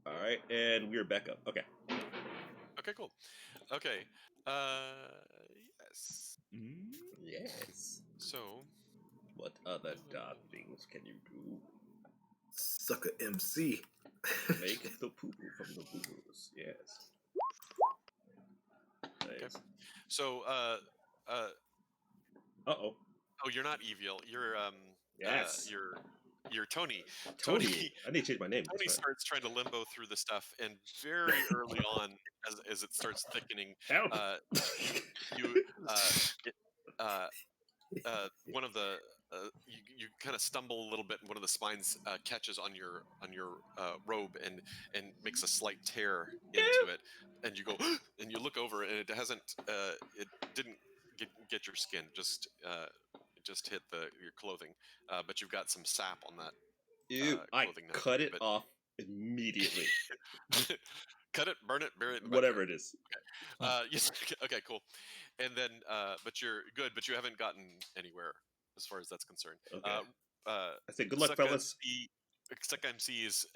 All right, and we're back up. Okay. Okay, cool. Okay. Yes. Yes. So, What other dark things can you do? Sucker MC. Make the poo-poo from the boo-boos. Yes. okay. Nice. So, Uh-oh. oh, you're not Evil. You're Yes. you're Tony. Tony. I need to change my name. Tony That's fine. starts trying to limbo through the stuff, and very early on, as it starts thickening, Help! one of the you kind of stumble a little bit, and one of the spines catches on your robe and makes a slight tear into it, and you go and you look over, and it hasn't it didn't get your skin, just it just hit your clothing, but you've got some sap on that. Ew, I clothing now, cut it but- off immediately. Cut it, burn it, bury it in the Whatever backyard. it is. Yes. Okay. Cool. And then, but you're good. But you haven't gotten anywhere as far as that's concerned. Okay. I say good luck, Sucka fellas. Sucka MC is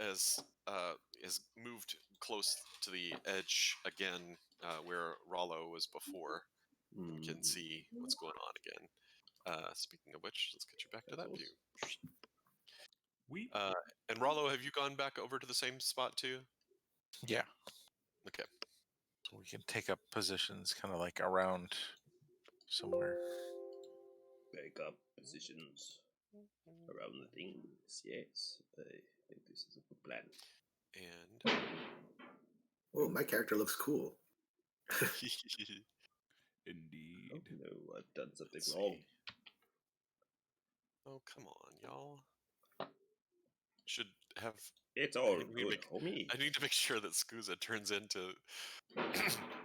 moved close to the edge again, where Rollo was before. You can see what's going on again. Speaking of which, let's get you back to that view. And Rollo, have you gone back over to the same spot too? Yeah. Okay. So we can take up positions kind of like around somewhere. Take up positions around the things. Yes, I think this is a good plan. And Oh, my character looks cool. Indeed. Oh no, I've done something Let's wrong. see. Oh, come on, y'all. Should have. It's all I think we good, homie. I need to make sure that Scusa turns into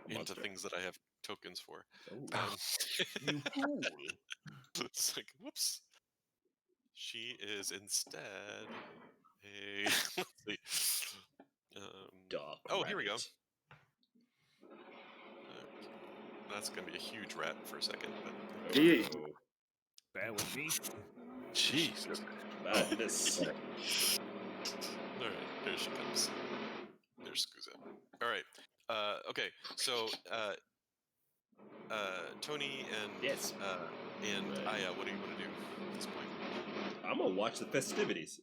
into things that I have tokens for. Oh, you fool. It's like, whoops. She is instead a. Let's see. Dark Oh, here we go. rabbit. That's gonna be a huge rat for a second. But Gee. Oh, Bear with me. Jesus. madness. all right, there she comes. There's Scusa. All right. Okay. So, Tony and Yes. and Right. Aya, what do you want to do at this point? I'm gonna watch the festivities.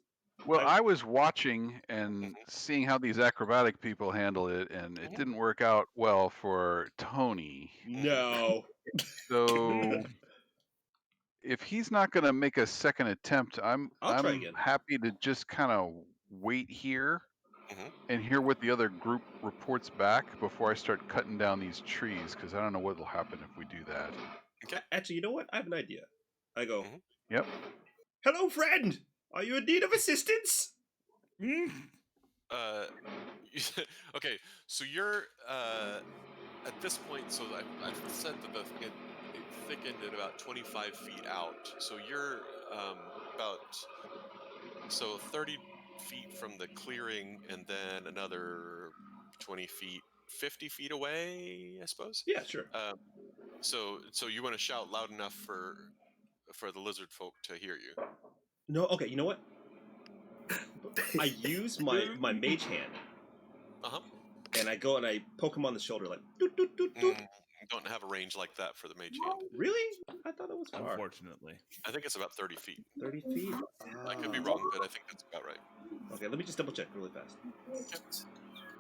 Well, I was watching and seeing how these acrobatic people handle it, and it didn't work out well for Tony. No. So if he's not going to make a second attempt, I'll try again. happy to just kind of wait here Mhm. and hear what the other group reports back before I start cutting down these trees, because I don't know what will happen if we do that. Okay. Actually, you know what? I have an idea. I go, Yep. hello, friend! Are you in need of assistance? Okay, so you're at this point. So I've said that it thickened at about 25 feet out. So you're about 30 feet from the clearing, and then another 20 feet, 50 feet away, I suppose. Yeah, sure. So you want to shout loud enough for the lizard folk to hear you. No, okay, you know what? I use my mage hand, and I go and I poke him on the shoulder, like, doot, doot, doot, doot. You don't have a range like that for the mage hand. Really? I thought it was far. Unfortunately. I think it's about 30 feet. 30 feet? I could be wrong, but I think that's about right. Okay, let me just double check really fast.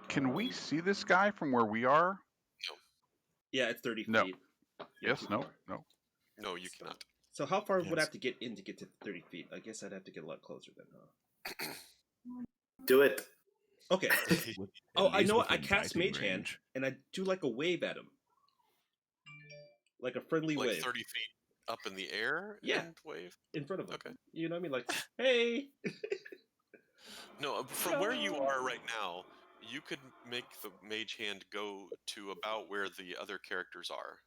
Can we see this guy from where we are? Yeah, it's 30 No. feet. Yes, no, no. No, you cannot. So how far would I Yes. have to get in to get to 30 feet? I guess I'd have to get a lot closer then, huh? Do it. Okay. With- Oh, at I least know what? I within cast typing Mage Hand, range. and I do like a wave at him. Like a friendly Like wave 30 feet up in the air Yeah. and wave? in front of him. Okay. You know what I mean? Like, hey! No, from where you are right now, you could make the mage hand go to about where the other characters are.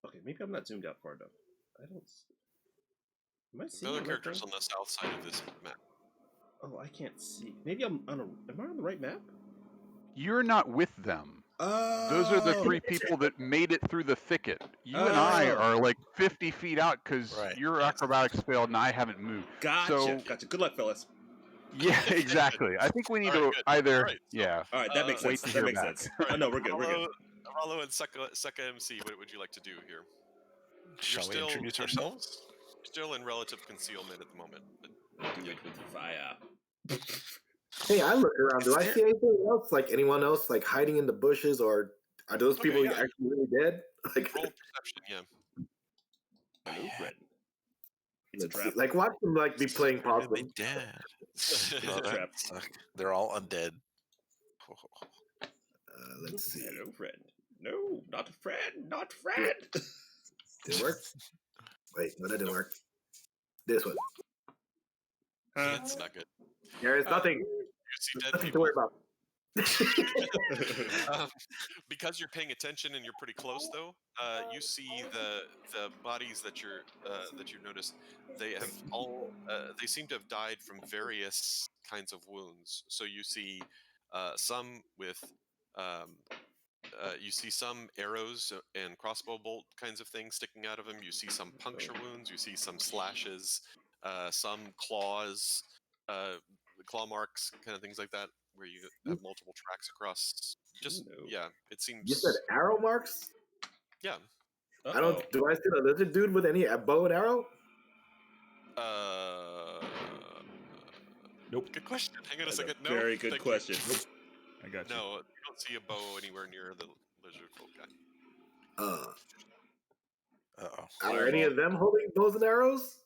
Okay, maybe I'm not zoomed out far enough. I don't... Am I The seeing other the right characters thing? on the south side of this map. Oh, I can't see. Maybe I'm on a... Am I on the right map? You're not with them. Those are the Oh! 3 people that made it through the thicket. You and I Oh. are like 50 feet out because Right. your acrobatics failed and I haven't moved. Gotcha, So- gotcha. Good luck, fellas. Yeah, exactly. I think we need All right, to good. either, All right, so, yeah. All right, that makes wait sense. to That hear makes back. sense. All right, Oh no, we're good. We're good. Rollo and Sucka MC, what would you like to do here? Shall we introduce ourselves? Still in relative concealment at the moment. But Do it with fire. Hey, I look around. Do Is I there- see anything else? Like anyone else, like hiding in the bushes, or are those Okay, people yeah. actually really dead? Like, roll perception, yeah. Hello, friend. It's a let's see. trap. Like, watch them like be playing Really possum. dead. It's Oh, a that trap. suck. They're all undead. Let's see. Hello, friend. No, not friend. Not friend. Did it work? Wait, no, that didn't work. This one. It's not good. There is nothing. You see dead Nothing to people. worry about. Because you're paying attention and you're pretty close, though, you see the bodies that you notice. They have all they seem to have died from various kinds of wounds. So you see some with you see some arrows and crossbow bolt kinds of things sticking out of them. You see some puncture wounds. You see some slashes, some claws, claw marks, kind of things like that, where you have multiple tracks across. Just No. yeah, it You said seems arrow marks? yeah. I don't. Do I see the lizard dude with any bow and arrow? Nope. Good question. Hang on a That's second. a No, very good thank you. question. I got you. No, you don't see a bow anywhere near the lizard folk guy. Uh-oh. Are any of them holding bows and arrows?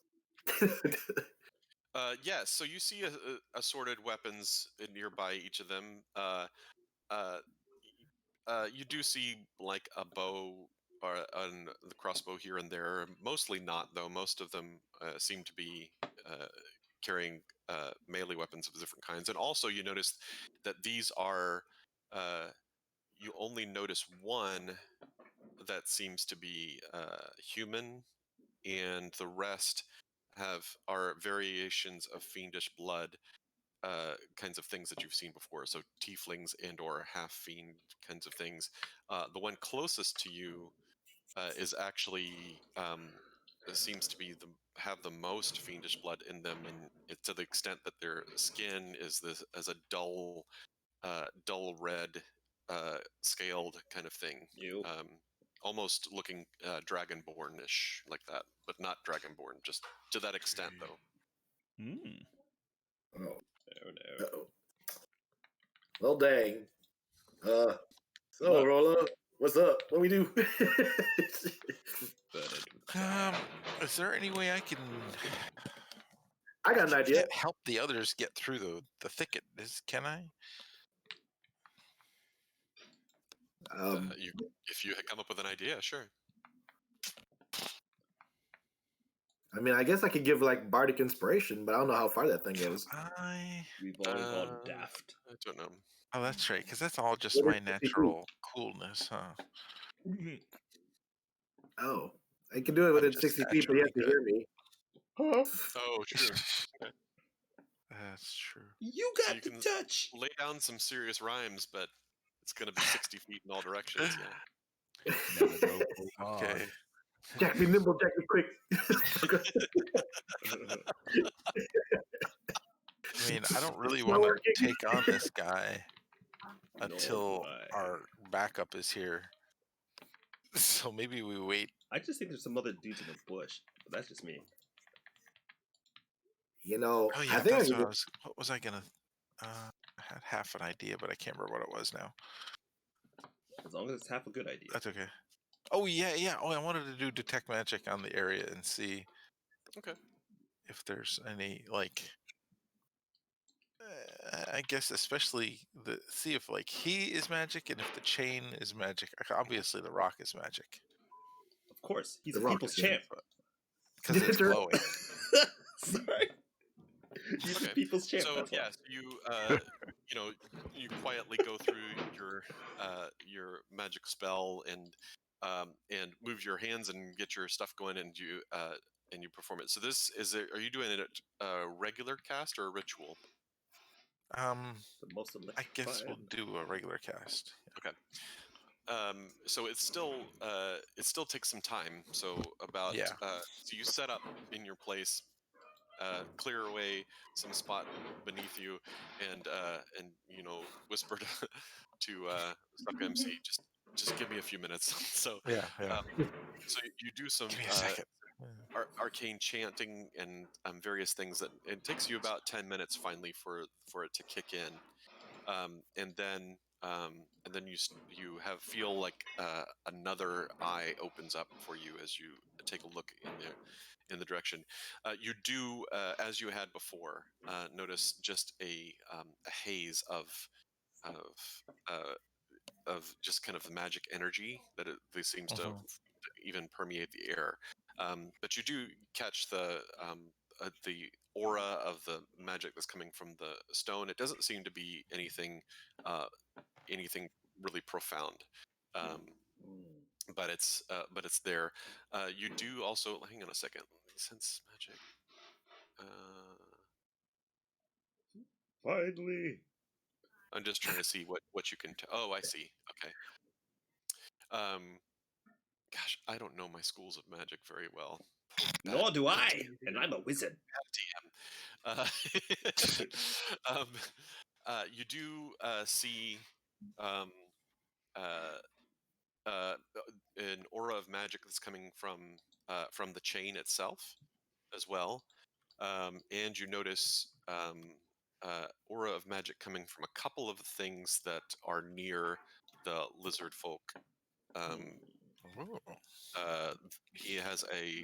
Yeah, so you see assorted weapons nearby each of them. You do see like a bow or the crossbow here and there. Mostly not, though. Most of them seem to be carrying melee weapons of different kinds. And also, you notice that these are. You only notice one that seems to be human, and the rest are variations of fiendish blood, kinds of things that you've seen before. So tieflings and or half fiend kinds of things. The one closest to you is actually seems to be have the most fiendish blood in them, and to the extent that their skin is this as a dull red, scaled kind of thing. You. Almost looking dragonborn-ish like that, but not dragonborn. Just to that extent, though. Hmm. Oh, Oh no. uh-oh. Well, dang. So Rolla, what's up? What we do? Is there any way I can I got an idea. help the others get through the thicket? Can I? If you had come up with an idea, sure. I mean, I guess I could give like bardic inspiration, but I don't know how far that thing goes. We've all gone daft. I don't know. Oh, that's right, because that's all just What my is 50 feet? natural coolness, huh? Oh, I can do it within just 60 feet, but you have to naturally hear me. Oh, true. That's true. You So got you the can touch. lay down some serious rhymes, but it's going to be 60 feet in all directions. Yeah. Never go full hog. Okay. Jack be nimble, Jack be quick. I mean, I don't really It's not want to working. take on this guy until do I. our backup is here. So maybe we wait. I just think there's some other dudes in the bush. But that's just me. You know, Oh yeah, I think I that's can what was I gonna? I had half an idea, but I can't remember what it was now. As long as it's half a good idea. That's okay. Oh yeah. Oh, I wanted to do detect magic on the area and see. Okay. If there's any like. I guess especially see if like he is magic and if the chain is magic. Obviously, the rock is magic Of course, he's The a Rock people's is, yeah. champ. because it's glowing. Sorry. He's a Okay. people's champ. So that's why. yes, you quietly go through your magic spell and move your hands and get your stuff going, and you perform it. So this are you doing it a regular cast or a ritual? The most I guess electrifying. we'll do a regular cast. Okay. So it still takes some time. So about Yeah. so you set up in your place, clear away some spot beneath you, and whisper to Suck MC, just give me a few minutes. So Yeah, yeah. so you do some Give me a second. arcane chanting and various things that it takes you about 10 minutes finally for it to kick in, and then you feel like another eye opens up for you as you take a look in the direction. You do, as you had before, notice just a haze of uh, just kind of the magic energy that it seems to even permeate the air. But you do catch the aura of the magic that's coming from the stone. It doesn't seem to be anything really profound, but it's there. You do also, hang on a second, sense magic. Finally. I'm just trying to see what you can. Oh, I see. Okay. Gosh, I don't know my schools of magic very well. Nor do I, and I'm a wizard. Uh, you do see an aura of magic that's coming from the chain itself as well, and you notice aura of magic coming from a couple of things that are near the lizard folk. He has a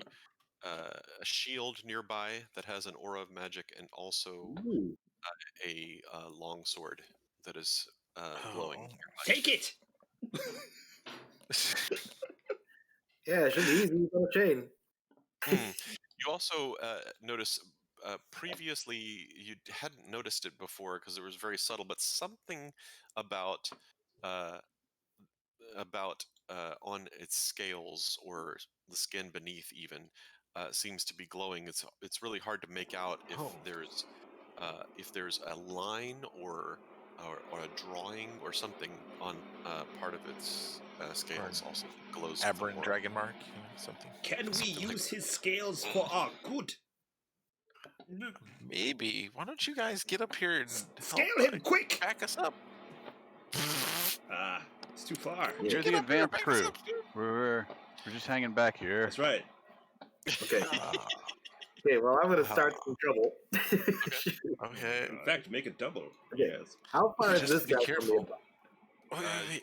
shield nearby that has an aura of magic, and also a longsword that is glowing. Take it! Yeah, it should be easy on a chain. You also notice previously you hadn't noticed it before because it was very subtle, but something about on its scales or the skin beneath even seems to be glowing. It's really hard to make out if there's a line or a drawing or something on part of its scales also glows. Aberrant dragon mark, something. Can we Something like use his scales for our good? Maybe. Why don't you guys get up here and Scale help, him, quick! back us up? Ah, it's too far. You're the advanced crew. We're just hanging back here. That's right. Okay. Okay, well, I'm going to start some trouble. Okay. In fact, make a double. Okay. Yes. How far is Just this be guy careful. from me?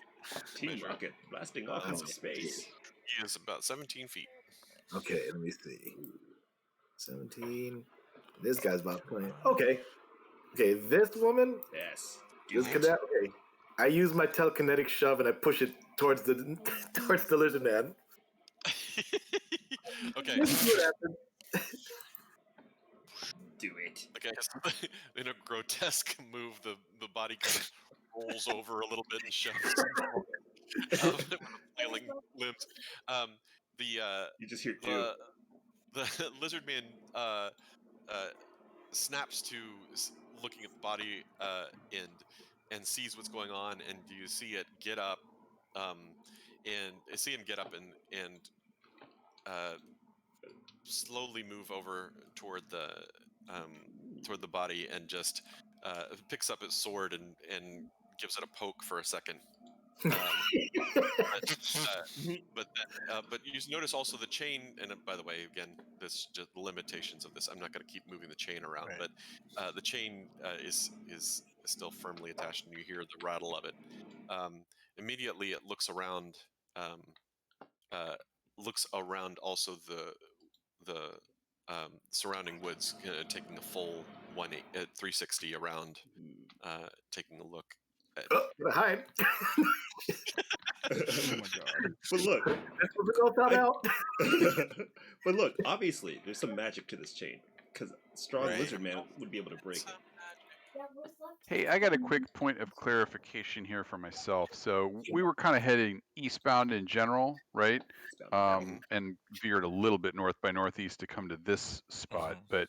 Team rocket blasting off into space. He is about 17 feet. Okay, let me see. 17. This guy's about 20. Okay. Okay, this woman. Yes. This cadet. Okay. I use my telekinetic shove and I push it towards the lizard man. Okay. This is what happened. Do it. Okay. In a grotesque move, the body kind of rolls over a little bit and shoves with flailing limbs. You just hear two. The lizard man snaps to looking at the body and sees what's going on, and you see it get up, and see him get up and slowly move over toward the body, and just picks up his sword and gives it a poke for a second. But you notice also the chain, and by the way, again, this just the limitations of this. I'm not going to keep moving the chain around, Right. but the chain is still firmly attached, and you hear the rattle of it. Immediately, it looks around. Looks around also the surrounding woods, taking a full 360 around, taking a look. Hide. Oh my god. But look. That's what we all thought out. But look, obviously, there's some magic to this chain. Because strong Right. lizard man would be able to break it. Hey, I got a quick point of clarification here for myself. So we were kind of heading eastbound in general, right? And veered a little bit north by northeast to come to this spot. But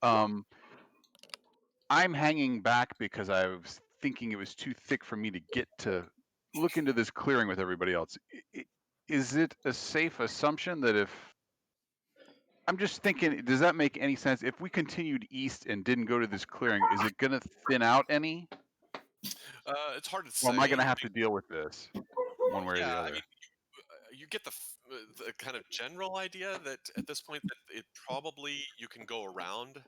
I'm hanging back because I was thinking it was too thick for me to get to look into this clearing with everybody else. Is it a safe assumption that if I'm just thinking, does that make any sense? If we continued east and didn't go to this clearing, is it going to thin out any? It's hard to say. Or am I going to have to deal with this one way or the Yeah, other? I mean, you get the kind of general idea that at this point that it probably you can go around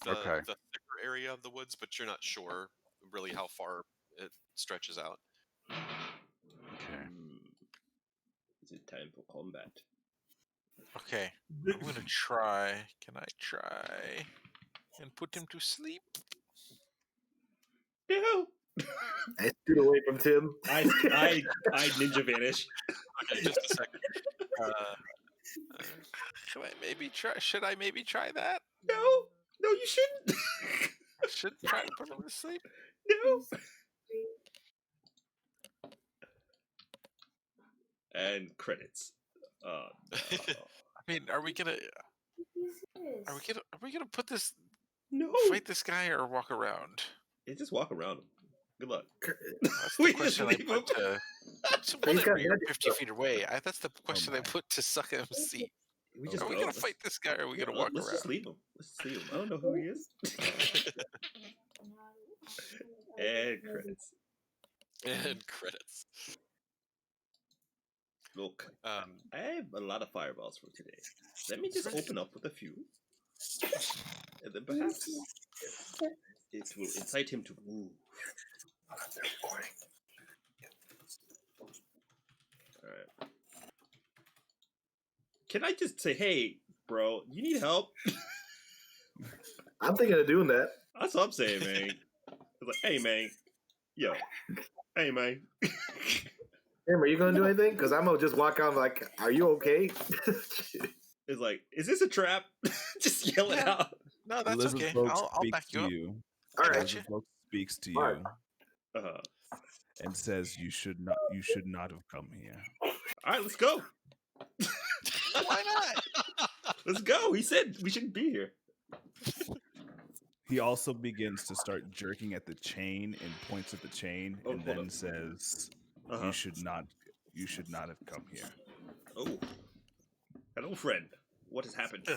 the thicker area of the woods, but you're not sure really how far it stretches out. Okay. Is it time for combat? Okay, I'm gonna try. Can I try and put him to sleep? No. I stood away from Tim. I ninja vanish. Okay, just a second. Should I maybe try that? No, you shouldn't. I should try to put him to sleep. No. And credits. No. I mean, are we gonna put this? No. Fight this guy or walk around? Yeah, just walk around him. Good luck. That's the question I put to. You're 50 feet away. That's the question I put to suck him's seat. Are we gonna fight this guy or are we gonna walk around? Let's just leave him. I don't know who he is. And credits. And credits. Look, I have a lot of fireballs for today. Let me just open up with a few. And then perhaps it will incite him to move. Alright. Can I just say, hey, bro, you need help? I'm thinking of doing that. That's what I'm saying, man. It's like, hey, man. Yo. Hey, man. Tim, are you going to do anything? Because I'm going to just walk out like, are you okay? It's like, is this a trap? Just yell it out. No, that's Lizard okay. folk I'll back speaks you to up. All right. Lizard folk speaks to All right. you and says you should not have come here. All right, let's go. Why not? Let's go. He said we shouldn't be here. He also begins to start jerking at the chain and points at the chain and then says, "You should not have come here." Oh, hello, friend. What has happened?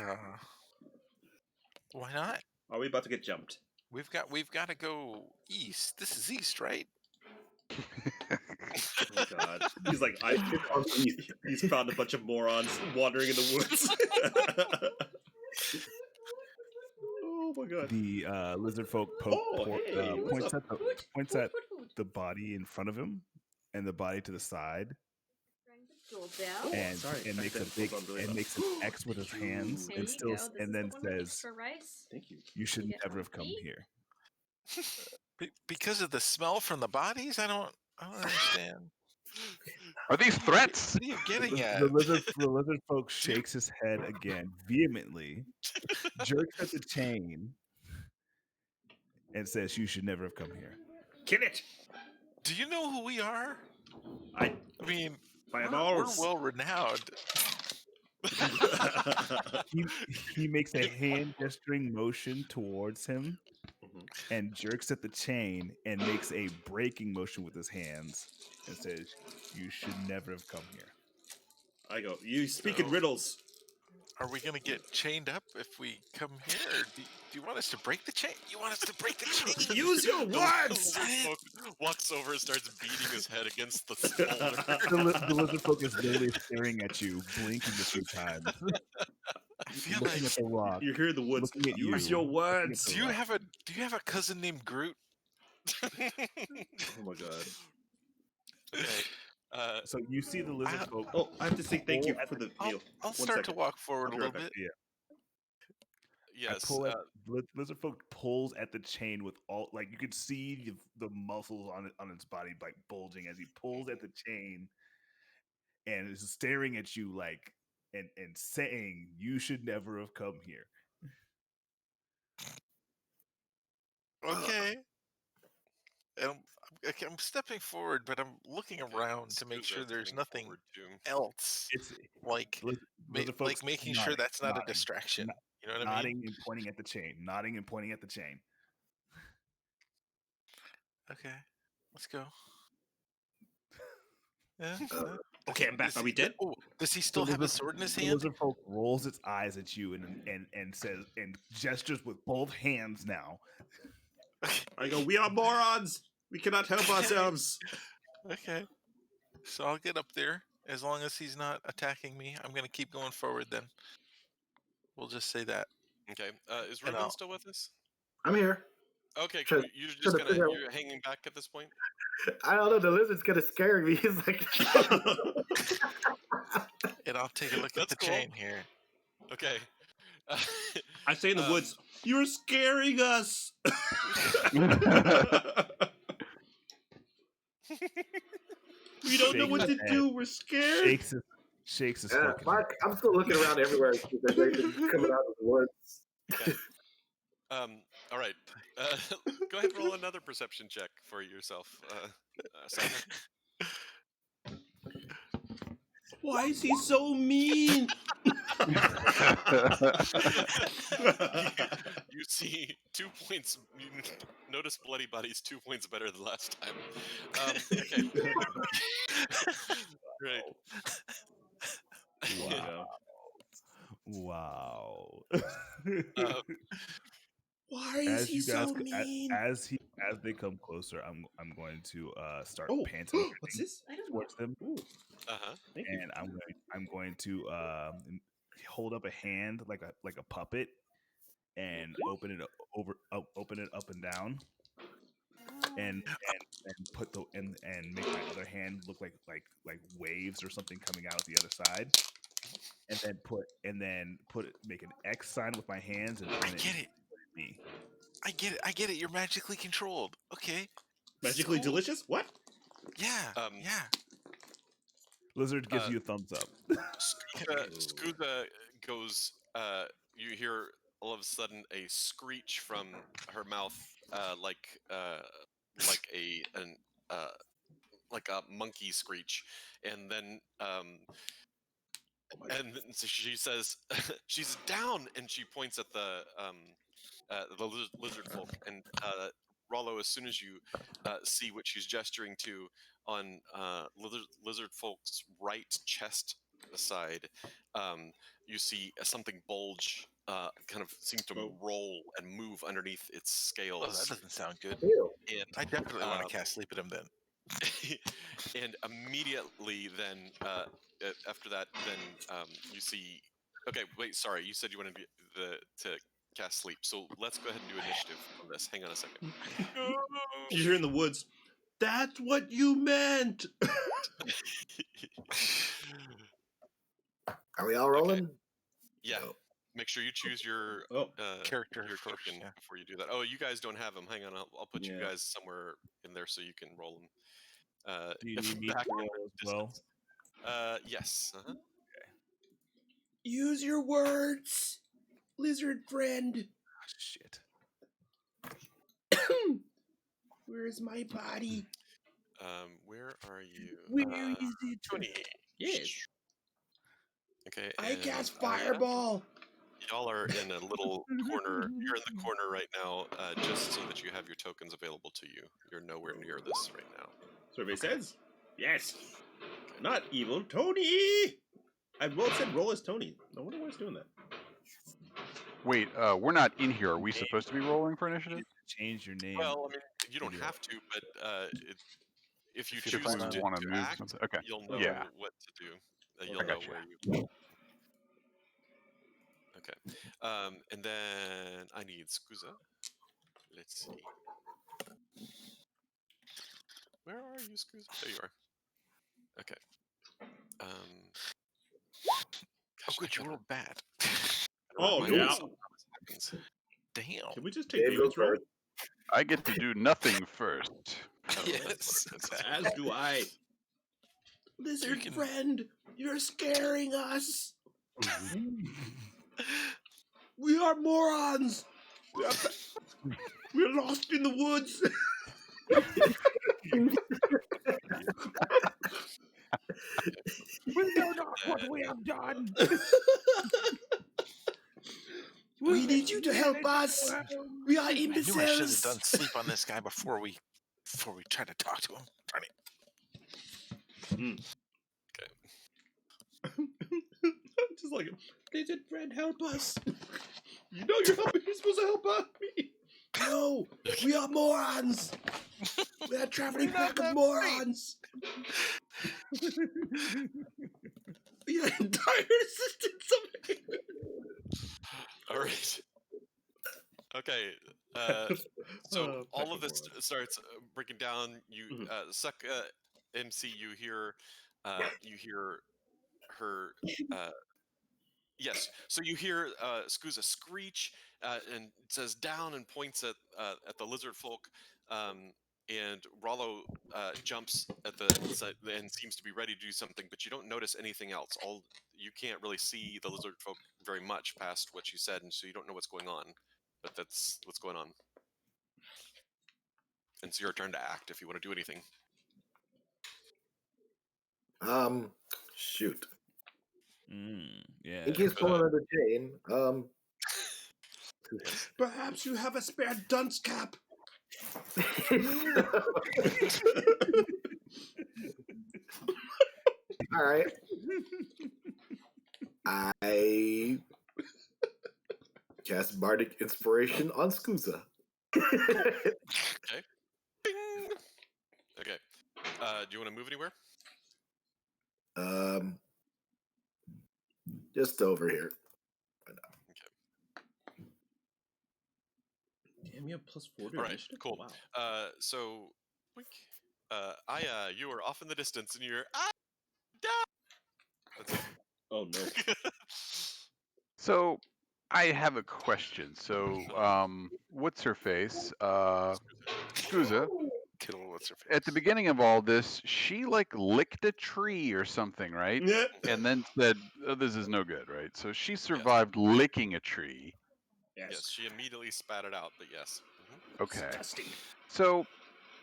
Why not? Are we about to get jumped? We've got to go east. This is east, right? Oh God! He's like, he's found a bunch of morons wandering in the woods. Oh my God! The lizard folk points at the body in front of him and the body to the side, and makes an X with his hands, and then says, "Thank you. You should never have come here." Because of the smell from the bodies? I don't understand. Are these threats? What are you getting at? The lizard folk shakes his head again vehemently, jerks at the chain, and says, "You should never have come here." Kill it. Do you know who we are? I mean, fireballs. We're well renowned. He makes a hand gesturing motion towards him and jerks at the chain and makes a braking motion with his hands and says, "You should never have come here." I go, you speak in riddles. Are we going to get chained up if we come here? Or do you want us to break the chain? You want us to break the chain? Use your words! Walks over and starts beating his head against the boulder. The lizard folk is literally staring at you, blinking a few times. I feel looking like at the rock. You hear the woods. Use your words. Do you have a cousin named Groot? Oh my God. Okay. So you see the lizard folk. Oh, I have to say thank you for the meal. I'll start to walk forward a little bit. Yeah. Yes. Lizard folk pulls at the chain with all, like, you could see the muscles on its body like bulging as he pulls at the chain, and is staring at you like and saying, "You should never have come here." Okay. And I'm stepping forward, but I'm looking around to make sure there's nothing else. It's like making sure that's not a distraction. You know what I mean? Nodding and pointing at the chain. Nodding and pointing at the chain. Okay, let's go. Yeah. Okay, I'm back. Are we dead? Oh, does he still have a sword in his The hand? lizard folk rolls its eyes at you and says and gestures with both hands now. I go, we are morons. We cannot help ourselves. Okay. So I'll get up there. As long as he's not attacking me, I'm going to keep going forward then. We'll just say that. Okay. Is And Ruben still with us? I'm here. Okay, Try- cool. You're just trying to figure out- you're hanging back at this point? I don't know. The lizard's kind of scaring me. He's like, And I'll take a look at That's the cool. chain here. Okay. I say in the woods, you're scaring us. We don't know what to do. We're scared. Shakes his yeah, fucking Mark, I'm still looking around everywhere. There's anything coming out of the woods. Okay. All right. Go ahead and roll another perception check for yourself, Simon. Why is he so mean? You see 2 points. You notice bloody bodies 2 points better than last time. Okay. Right. Wow. Why is he so mean? As they come closer, I'm going to start panting. What's this? Towards them. Thank you. I'm going to hold up a hand like a puppet and open it up and down, and put and make my other hand look like waves or something coming out the other side. And then make an X sign with my hands and point I get it. You're magically controlled. Okay. Magically delicious? What? Yeah. Yeah. Lizard gives you a thumbs up. Scusa goes. You hear all of a sudden a screech from her mouth, like a monkey screech, and then so she says, "She's down," and she points at the lizard folk. And Rollo, as soon as you see what she's gesturing to on lizard folk's right chest side, you see something bulge, kind of seem to roll and move underneath its scales. Oh, that doesn't sound good. And I definitely want to cast Sleep at him then. And immediately then, after that, then you see. Okay, wait. Sorry, you said you wanted to cast Sleep. So let's go ahead and do initiative on this. Hang on a second. You hear in the woods. That's what you meant. Are we all rolling? Okay. Yeah. Make sure you choose your character your first, token before you do that. Oh, you guys don't have them. Hang on, I'll put you guys somewhere in there so you can roll them. Do you need me to roll as well? Yes. Okay. Use your words, lizard friend. Oh, shit. Where is my body? Where are you? Where is it? Tony. Yes. Okay. I cast fireball. Y'all are in a little corner. You're in the corner right now, just so that you have your tokens available to you. You're nowhere near this right now. Survey says yes. Okay. Not evil Tony. I said roll as Tony. I wonder why it's doing that. Wait, we're not in here. Are we supposed to be rolling for initiative? Change your name. Well, I mean, you don't have to, but if you choose to want to move act, something, okay, you'll know what to do. You'll know where you. Okay, and then I need Scusa. Let's see. Where are you, Scusa? There you are. Okay. Oh, good, you rolled bad. Oh, yeah. Damn. Can we just take David's roll? I get to do nothing first. Yes. As do I. Lizard friend, you're scaring us. We are morons. We're lost in the woods. We know not what we have done. We need you to help us. We are imbeciles. I knew I should have done Sleep on this guy before we tried to talk to him. Darn it. just like, lizard friend, help us! You know you're supposed to help me. No, we are morons. We're a traveling pack of morons. We are entire assistance of me. All right. Okay. So all of this starts breaking down. You suck MC. You hear her. Yes. So you hear Skuza screech and says down and points at the lizard folk. And Rollo jumps at the side and seems to be ready to do something, but you don't notice anything else. You can't really see the lizard folk very much past what you said, and so you don't know what's going on. But that's what's going on. And it's your turn to act if you want to do anything. Shoot. Yeah. In case pulling on the chain. Yes. Perhaps you have a spare dunce cap. All right. I cast Bardic Inspiration on Skuza. Okay. Bing! Okay. Do you want to move anywhere? Just over here. Damn, you have +4 to All right, initiative? cool. Wow. So, Aya, you are off in the distance, and you're That's it. Oh no. So I have a question. So what's her face? Skuza. What's her face? At the beginning of all this, she like licked a tree or something, right? Yeah. And then said, oh, "This is no good," right? So she survived licking a tree. Yes, she immediately spat it out, but yes. Okay. Disgusting. So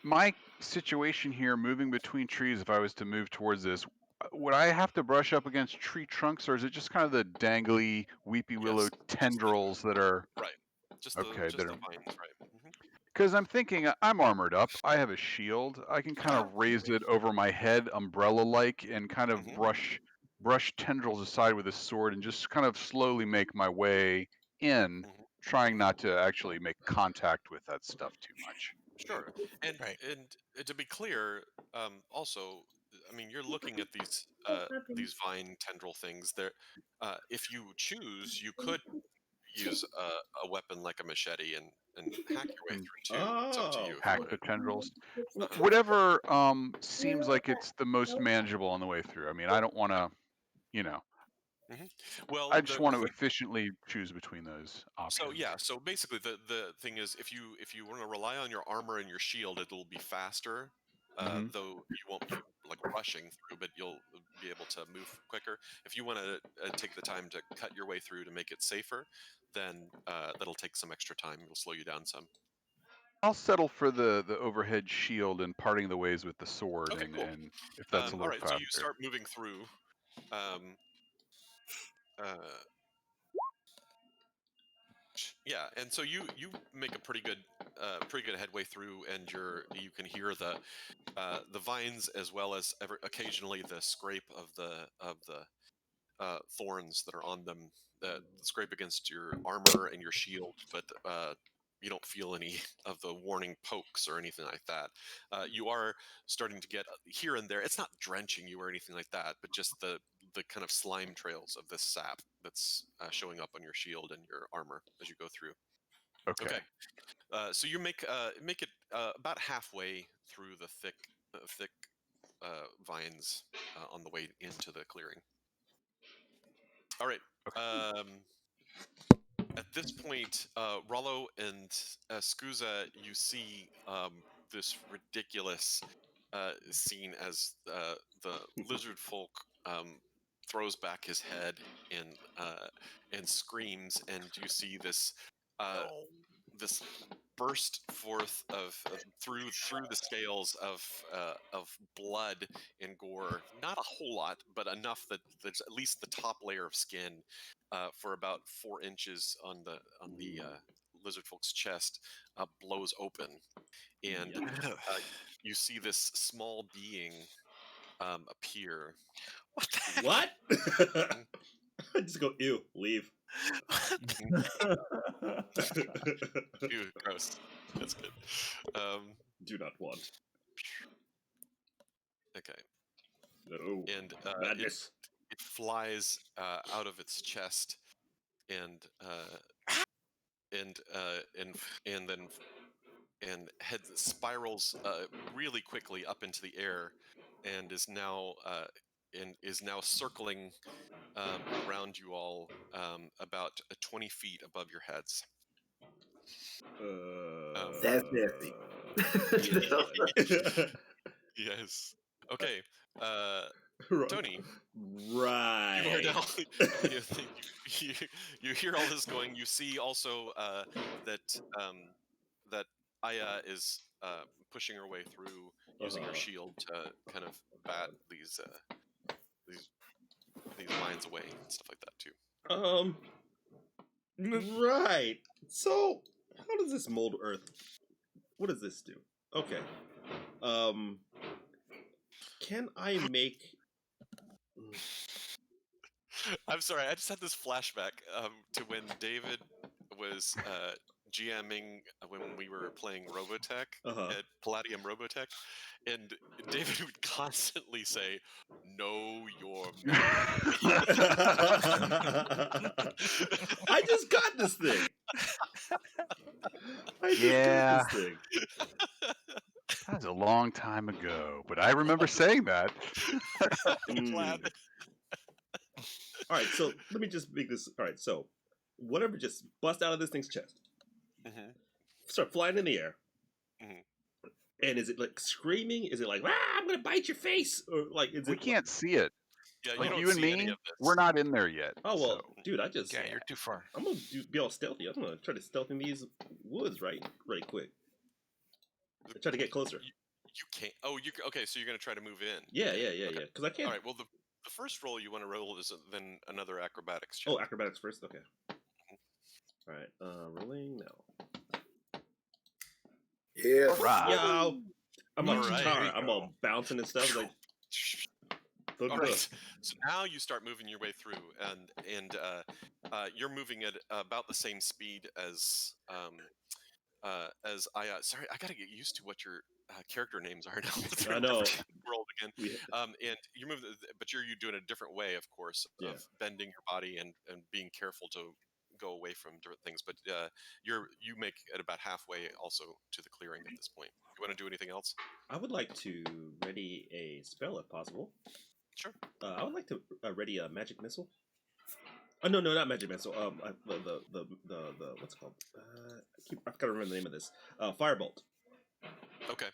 my situation here, moving between trees, if I was to move towards this, would I have to brush up against tree trunks, or is it just kind of the dangly, weepy willow tendrils that are right? Just okay? the vines, right? Because I'm thinking I'm armored up. I have a shield. I can kind of raise it over my head, umbrella-like, and kind of brush tendrils aside with a sword, and just kind of slowly make my way in, trying not to actually make contact with that stuff too much. Sure. And to be clear, also, I mean, you're looking at these vine tendril things. There, if you choose, you could use a weapon like a machete and hack your way through too. It's up to you. Hack the tendrils. Whatever seems like it's the most manageable on the way through. I mean, I don't want to, you know. Well, I just want to efficiently choose between those options. So basically, the thing is, if you want to rely on your armor and your shield, it'll be faster. Though you won't be like rushing through, but you'll be able to move quicker. If you want to take the time to cut your way through to make it safer, then that'll take some extra time. It'll slow you down some. I'll settle for the overhead shield and parting the ways with the sword, Okay, cool. and if that's a little all right, faster. so you start moving through. Yeah, and so you make a pretty good headway through, and you can hear the vines as well as occasionally the scrape of the thorns that are on them that scrape against your armor and your shield, but you don't feel any of the warning pokes or anything like that. You are starting to get here and there. It's not drenching you or anything like that, but just the kind of slime trails of this sap that's showing up on your shield and your armor as you go through. Okay. So you make it about halfway through the thick vines on the way into the clearing. All right. At this point, Rollo and Skuza, you see this ridiculous scene as the lizard folk throws back his head and screams, and you see this this burst forth of through the scales of blood and gore. Not a whole lot, but enough that there's at least the top layer of skin for about 4 inches on the lizard folk's chest blows open, and you see this small being appear. What? I just go, ew, leave. Ew, gross. That's good. Do not want. Okay. No. And Madness. it flies out of its chest and spirals really quickly up into the air, and is now circling around you all about 20 feet above your heads. That's nasty. Yes. Okay. Tony. Right. You are now. You hear all this going. You see also that that Aya is pushing her way through, using her shield to kind of bat these mines away and stuff like that too. Right. So, how does this mold Earth? What does this do? Okay. Can I make? I'm sorry. I just had this flashback to when David was GMing when we were playing Robotech at Palladium Robotech, and David would constantly say, "Know your memory." I just got this thing. That was a long time ago, but I remember saying that. Glad. All right, so let me just make this. All right, so whatever just bust out of this thing's chest, start flying in the air, and is it like screaming? Is it like, "Ah, I'm gonna bite your face," or like, is We it? can't see it. Yeah, Like you you don't and see any me, of this. we're not in there yet. Oh well, so. dude, I just Yeah, you're too far. I'm gonna be all stealthy. I'm gonna try to stealth in these woods right quick. I try to get closer. You can't. Oh, okay. So you're gonna try to move in. Yeah. Because I can't. All right. Well, the first roll you want to roll is then another acrobatics check. Oh, acrobatics first. Okay. All right. Rolling now. Yeah. Right. Yo, I'm like All right, Chitara. I'm all bouncing and stuff. Like, all right. So now you start moving your way through, and you're moving at about the same speed as I. Sorry, I gotta get used to what your character names are now. I know. World again. Yeah. And you move, but you're doing a different way, of course, of bending your body and being careful to go away from different things. But you make it about halfway also to the clearing at this point. You want to do anything else? I would like to ready a spell if possible. Sure. I would like to ready a magic missile. Oh no, not magic missile. The what's it called? I've got to remember the name of this. Firebolt. Okay.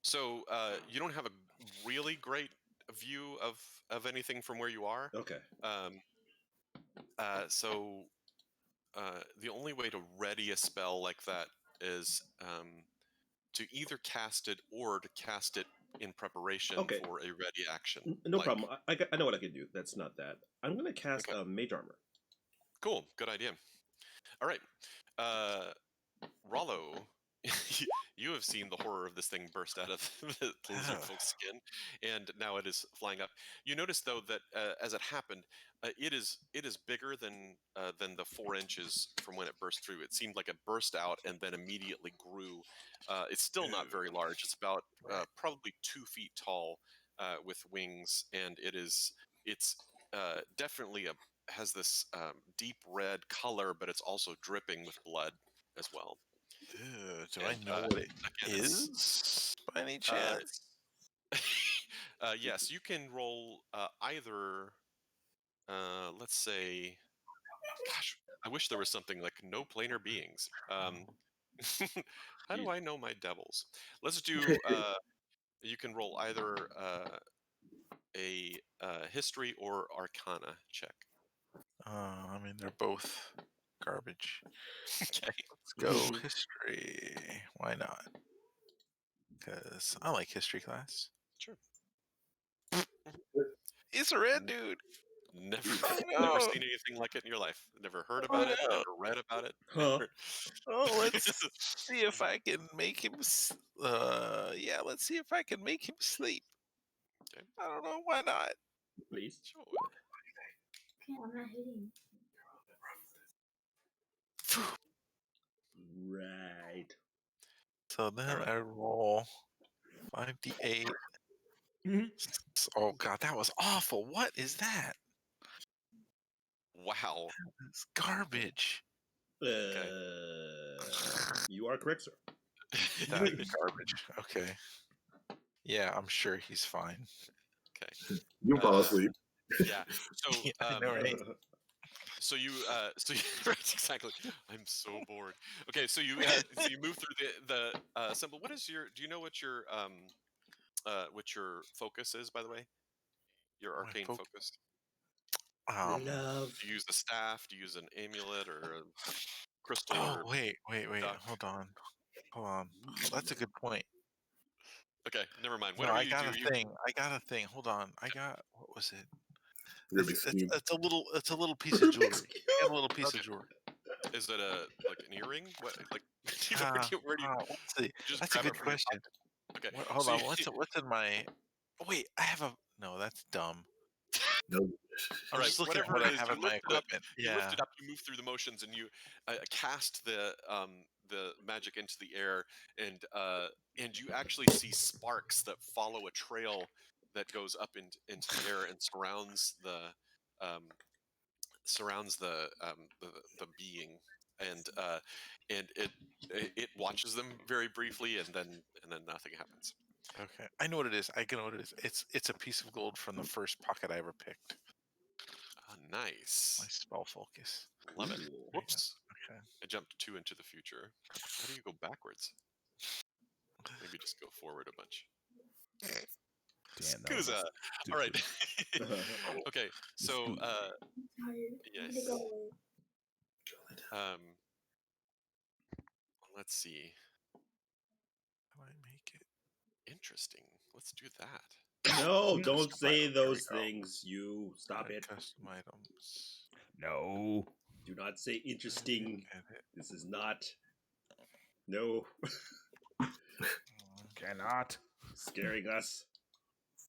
So you don't have a really great view of anything from where you are. Okay. So the only way to ready a spell like that is to either cast it or to cast it in preparation for a ready action. No problem. I know what I can do. That's not that. I'm going to cast Mage Armor. Cool. Good idea. All right. Rollo, you have seen the horror of this thing burst out of the lizard folk's skin, and now it is flying up. You notice, though, that as it happened, it is bigger than the 4 inches from when it burst through. It seemed like it burst out and then immediately grew. It's still not very large. It's about probably 2 feet tall with wings, and it's definitely has this deep red color, but it's also dripping with blood as well. Do I know what it is by any chance? Yes, you can roll either. Let's say, gosh, I wish there was something like no planar beings. How do I know my devils? Let's do. You can roll either a history or arcana check. I mean, they're both garbage. Okay. Let's go history. Why not? Because I like history class. Sure. It's a red dude. Never seen anything like it in your life. Never heard about it. Never read about it. Let's see if I can make him. Let's see if I can make him sleep. Okay. I don't know why not. Please. Sure. I'm not hitting. Right. So then I roll 5d8. Oh god, that was awful. What is that? Wow. It's garbage. You are correct, sir. That's garbage. Okay. Yeah, I'm sure he's fine. Okay. You fall asleep. Yeah. So Yeah, I know, right? So you right, exactly. I'm so bored. Okay, so you move through the symbol. What is your? Do you know what your focus is, by the way? Your arcane focus. Love. Do you use the staff? Do you use an amulet or a crystal? Oh, or wait. duck? Hold on. That's a good point. Okay, never mind. No, Whatever I you got do, a thing. I got a thing. Hold on. What was it? Rubik's Cube. It's a little piece of jewelry. I got a little piece of jewelry. Is it an earring? What like? Where do you? Let's see. Just That's a grab it good from your question. pocket? Okay. Hold so on. you- What's in my? Oh, wait, I have a. No, that's dumb. No. All I'm right, just looking at whatever what it I is, have you in my lift it up. equipment. You Yeah. lift it up. You move through the motions, and you cast the magic into the air, and you actually see sparks that follow a trail that goes up into the air and um, surrounds the being, and it watches them very briefly, and then nothing happens. Okay. I know what it is. I know what it is. It's a piece of gold from the first pocket I ever picked. Nice. My spell focus. Love it. Whoops. Okay. I jumped 2 into the future. How do you go backwards? Maybe just go forward a bunch. Damn, Scusa. All right. Okay. So yes. Let's see. How do I make it? Interesting. Let's do that. No, don't say those things. You stop it. Custom items. No. Do not say interesting. Edit. This is not. No. Cannot. Scaring us.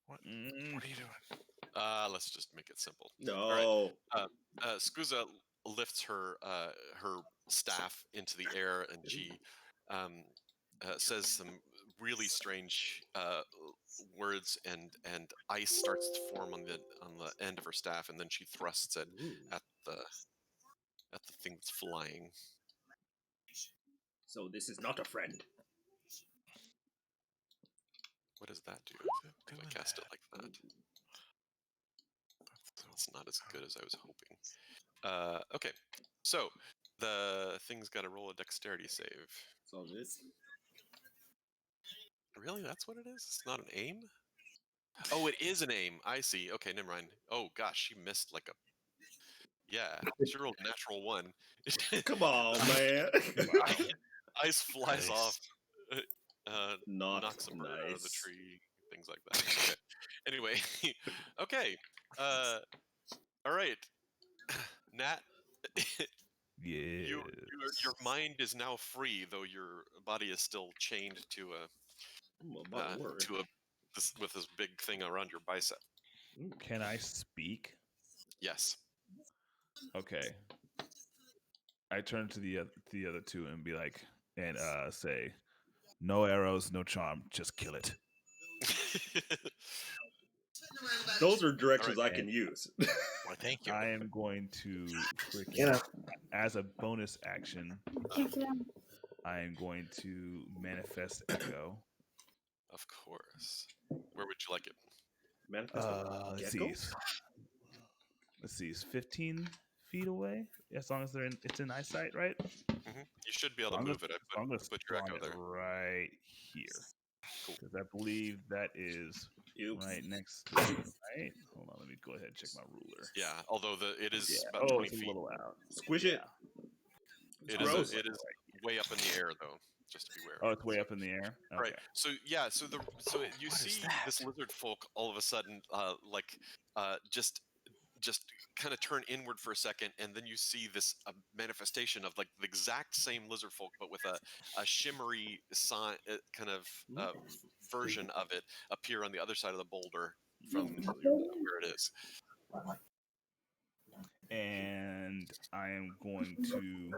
What are you doing? Let's just make it simple. No. All right. Scusa lifts her staff into the air, and she says some really strange words, and ice starts to form on the end of her staff, and then she thrusts it at the thing that's flying. So this is not a friend. What does that do? If I cast it like that, it's not as good as I was hoping. Okay, so the thing's got to roll a dexterity save. That's all it is. Really, that's what it is? It's not an aim? Oh, it is an aim. I see. Okay, never mind. Oh gosh, she missed like a. Yeah, she rolled a natural 1. Come on, man. Ice flies off. Not knocks a bird out of the nice. tree, things like that. Okay. Anyway, okay. All right, Nat. Yes. Your mind is now free, though your body is still chained to with this big thing around your bicep. Can I speak? Yes. Okay. I turn to the other two and be like, and say, no arrows, no charm, just kill it. Those are directions I can use. Well, thank you. I am going to as a bonus action, I am going to manifest echo. Of course. Where would you like it? Manifest let's see, it's 15 feet away. As long as it's in eyesight, right? Mm-hmm. You should be able to move it. I'm going to put your echo there. right here. Cool. Because I believe that is right next to it, right? Hold on, let me go ahead and check my ruler. Yeah, although it is about 20 feet. A little out. Squish it. It is way up in the air, though. Just to be aware. Oh, it's way up in the air. Okay. Right. So you see this lizard folk all of a sudden, just kind of turn inward for a second, and then you see this manifestation of like the exact same lizard folk, but with a shimmery sign, kind of version of it appear on the other side of the boulder from where it is. and I am going to.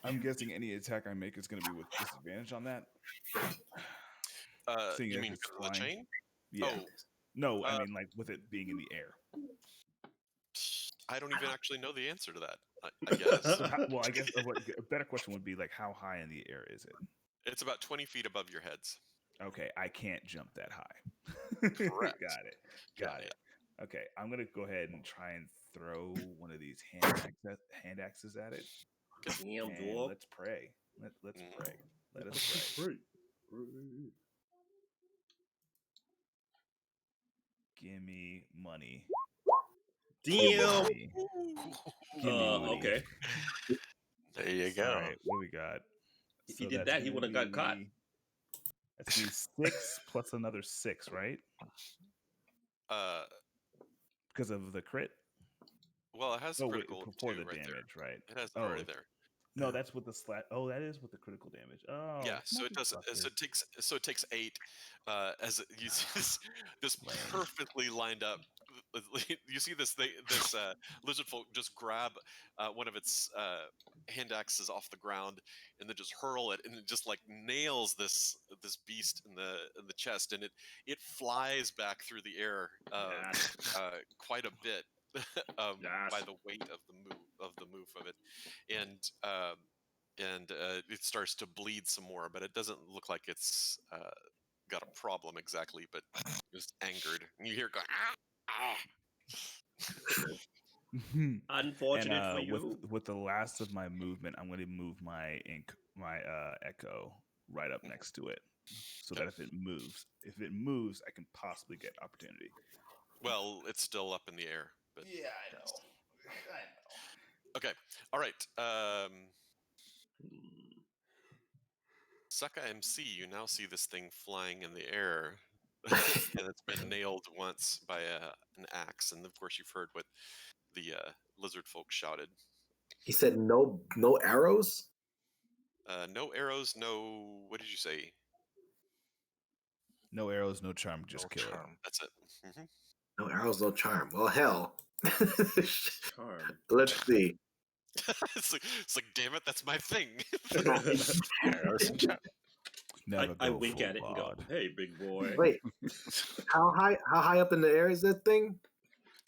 I'm guessing any attack I make is going to be with disadvantage on that. Seeing You as mean it's because of the flying. chain? Yeah. Oh, No, I mean like with it being in the air. I don't even actually know the answer to that. I guess. So I guess a better question would be like, how high in the air is it? It's about 20 feet above your heads. Okay, I can't jump that high. Correct. Got it. Okay, I'm gonna go ahead and try and throw one of these hand axes at it. Damn, and let's pray. Let's pray. Let us pray. Give me money. Damn. Give me money. Okay. There you go. All right, what do we got? If he did that, he would have got caught. That's gonna be 6 plus another 6, right? Because of the crit. Well, it has critical before the right damage, there. right? It has it already there. No, that's with the slat. Oh, that is with the critical damage. Oh, yeah. So it does. So it takes 8. As you see this perfectly lined up. You see this lizard folk just grab one of its hand axes off the ground and then just hurl it, and it just like nails this beast in the chest, and it flies back through the air quite a bit. By the weight of the move of it, and it starts to bleed some more, but it doesn't look like it's got a problem exactly, but just angered. And you hear it go, Unfortunate for you. With the last of my movement, I'm going to move my echo right up next to it, so that if it moves, I can possibly get opportunity. Well, it's still up in the air. But yeah, I know. Okay. All right. Sucka MC, you now see this thing flying in the air, and it's been nailed once by an axe. And of course, you've heard what the lizard folk shouted. He said, "No arrows." No arrows. No. What did you say? No arrows, no charm. Just kill it. That's it. Mm-hmm. No arrows, no charm. Well, hell. Charm. Let's see. It's like, damn it, that's my thing. Arrows and charm. I wink at it and go, "Hey, big boy." Wait, how high up in the air is that thing?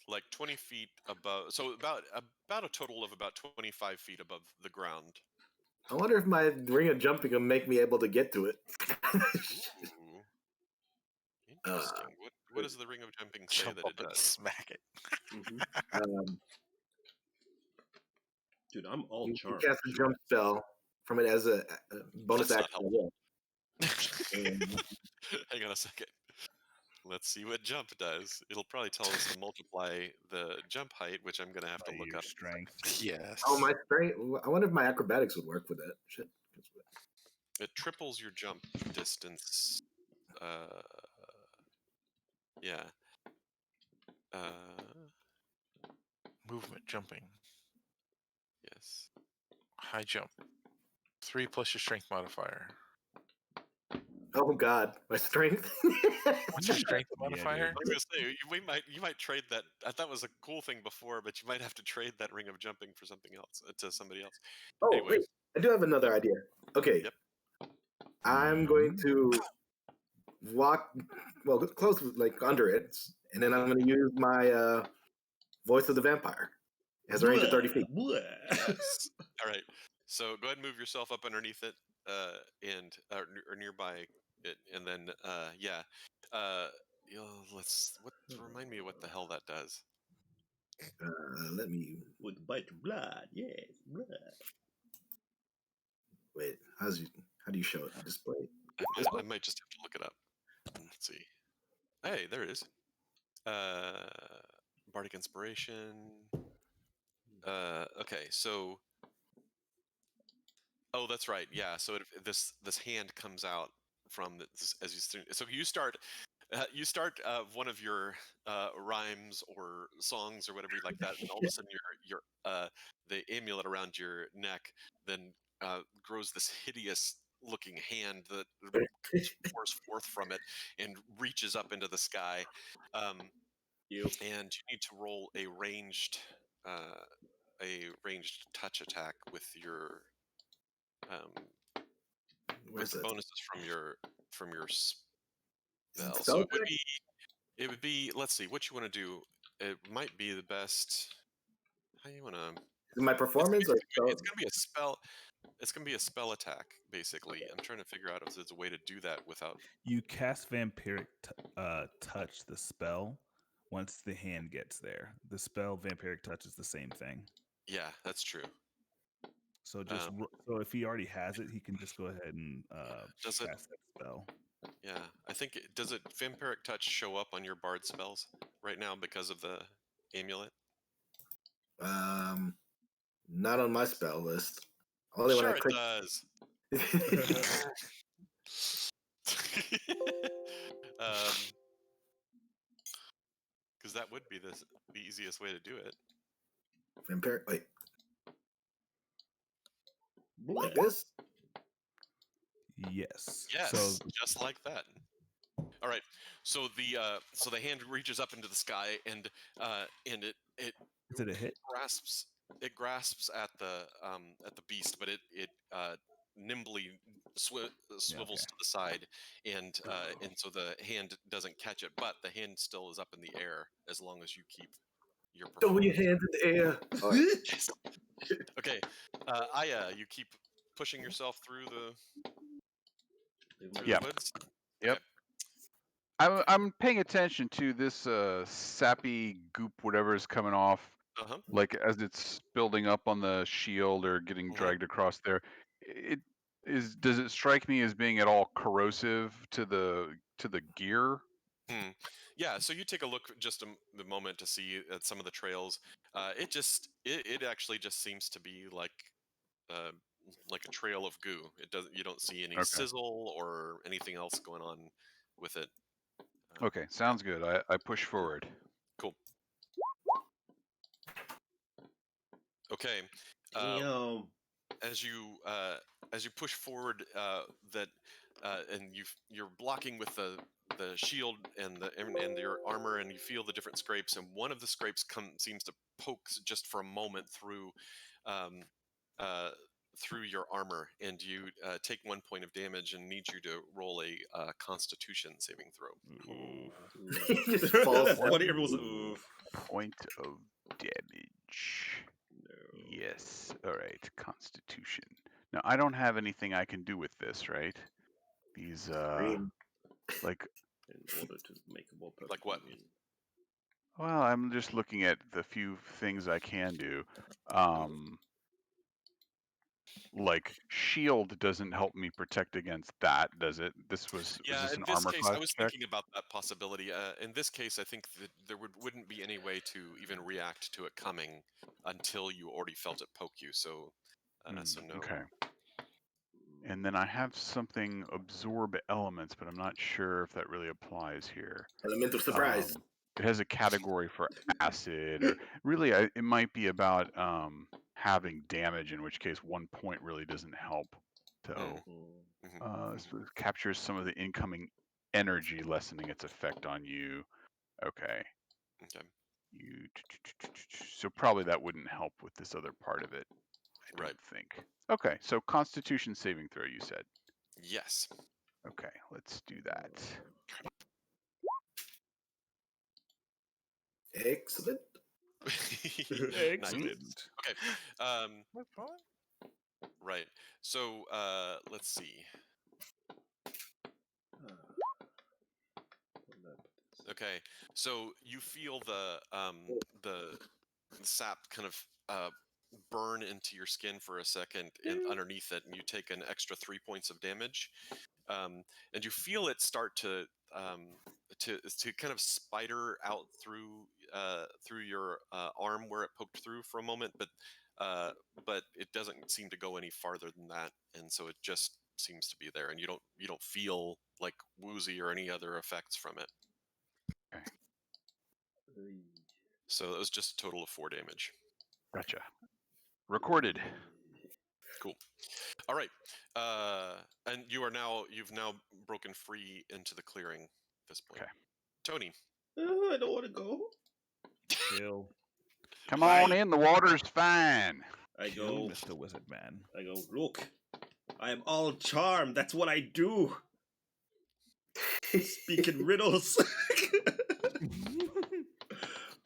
Like 20 feet above. So about a total of about 25 feet above the ground. I wonder if my ring of jumping will make me able to get to it. Ooh. Interesting. What does the ring of jumping say Jump that up it and does? smack it. Dude, I'm all charmed. Cast a jump spell from it as a bonus That's action. Hang on a second. Let's see what jump does. It'll probably tell us to multiply the jump height, which I'm going to have to look up. Strength. Yes. Oh, my strength. I wonder if my acrobatics would work with that. Shit. It triples your jump distance. Yeah. Movement, jumping. Yes. High jump. 3 plus your strength modifier. Oh God, my strength. What's your strength modifier? I was gonna say you might trade that. I thought it was a cool thing before, but you might have to trade that ring of jumping for something else to somebody else. Oh anyway. wait, I do have another idea. Okay. Yep. I'm going to walk close, like under it, and then I'm going to use my voice of the vampire. It has a range of 30 feet. Yes. All right. So go ahead and move yourself up underneath it, or nearby it, and then remind me what the hell that does. Let me with bite blood. Yes, blood. Wait, how do you show it? Display. I might just have to look it up. Let's see. Hey, there it is. Bardic Inspiration. Okay, so. Oh, that's right. Yeah. So this hand comes out from as you. So you start. You start one of your rhymes or songs or whatever you like that, and all of a sudden your the amulet around your neck then grows this hideous looking hand that pours forth from it and reaches up into the sky. And you need to roll a ranged a ranged touch attack with your with the bonuses from your spell. So it would be. Let's see what you want to do. It might be the best. How you want to? My performance, it's gonna be a spell. It's gonna be a spell attack, basically. I'm trying to figure out if there's a way to do that without. You cast Vampiric Touch, the spell, once the hand gets there. The spell Vampiric Touch is the same thing. Yeah, that's true. So just so if he already has it, he can just go ahead and cast that spell. Yeah, I think does it Vampiric Touch show up on your bard spells right now because of the amulet? Not on my spell list. Only sure, when I click. It does. Because that would be the easiest way to do it. Vampiric. Wait. Like this? Yes. Yes. So just like that. All right. So the hand reaches up into the sky and it is it a hit? grasps at the beast, but it nimbly swivels to the side, and so the hand doesn't catch it, but the hand still is up in the air as long as you keep your throw your hands in the air. Yes. Okay, Aya, you keep pushing yourself through the woods. Yep. Okay. I'm paying attention to this sappy goop, whatever is coming off, like as it's building up on the shield or getting dragged across there. Does it strike me as being at all corrosive to the gear? Yeah, so you take a look just the moment to see at some of the trails. It actually just seems to be like a trail of goo. You don't see any sizzle or anything else going on with it. Okay, sounds good. I push forward. Cool. Okay. As you push forward, and you're blocking with the shield and your armor, and you feel the different scrapes, and one of the scrapes seems to poke just for a moment through your armor, and you take 1 point of damage and need you to roll a Constitution saving throw. Just falls. That's funny. Everyone's oof. Point of damage. No. Yes. All right. Constitution. Now I don't have anything I can do with this, right? These like. In order to make a more perfect like what? union. Well, I'm just looking at the few things I can do. Like shield doesn't help me protect against that, does it? Was this an armor class I was check? thinking about that possibility. In this case, I think that there wouldn't be any way to even react to it coming until you already felt it poke you. So, so no. Okay. And then I have something absorb elements, but I'm not sure if that really applies here. Element of surprise. It has a category for acid, or really, it might be about having damage, in which case 1 point really doesn't help. So this captures some of the incoming energy, lessening its effect on you. Okay. So probably that wouldn't help with this other part of it, I don't think. Okay, so Constitution saving throw, you said? Yes. Okay, let's do that. Excellent. Excellent. Okay. Right. So let's see. Okay. So you feel the sap kind of burn into your skin for a second, and underneath it, and you take an extra 3 points of damage, and you feel it start to kind of spider out through your arm where it poked through for a moment, but it doesn't seem to go any farther than that, and so it just seems to be there, and you don't feel like woozy or any other effects from it. Okay. So it was just a total of 4 damage. Gotcha. Recorded. Cool. All right. And you've now broken free into the clearing at this point. Okay. Tony. I don't want to go. Chill. Come on in. The water's fine. I Kill go, Mr. Wizard Man. I go, look, I am all charm. That's what I do. Speak in riddles.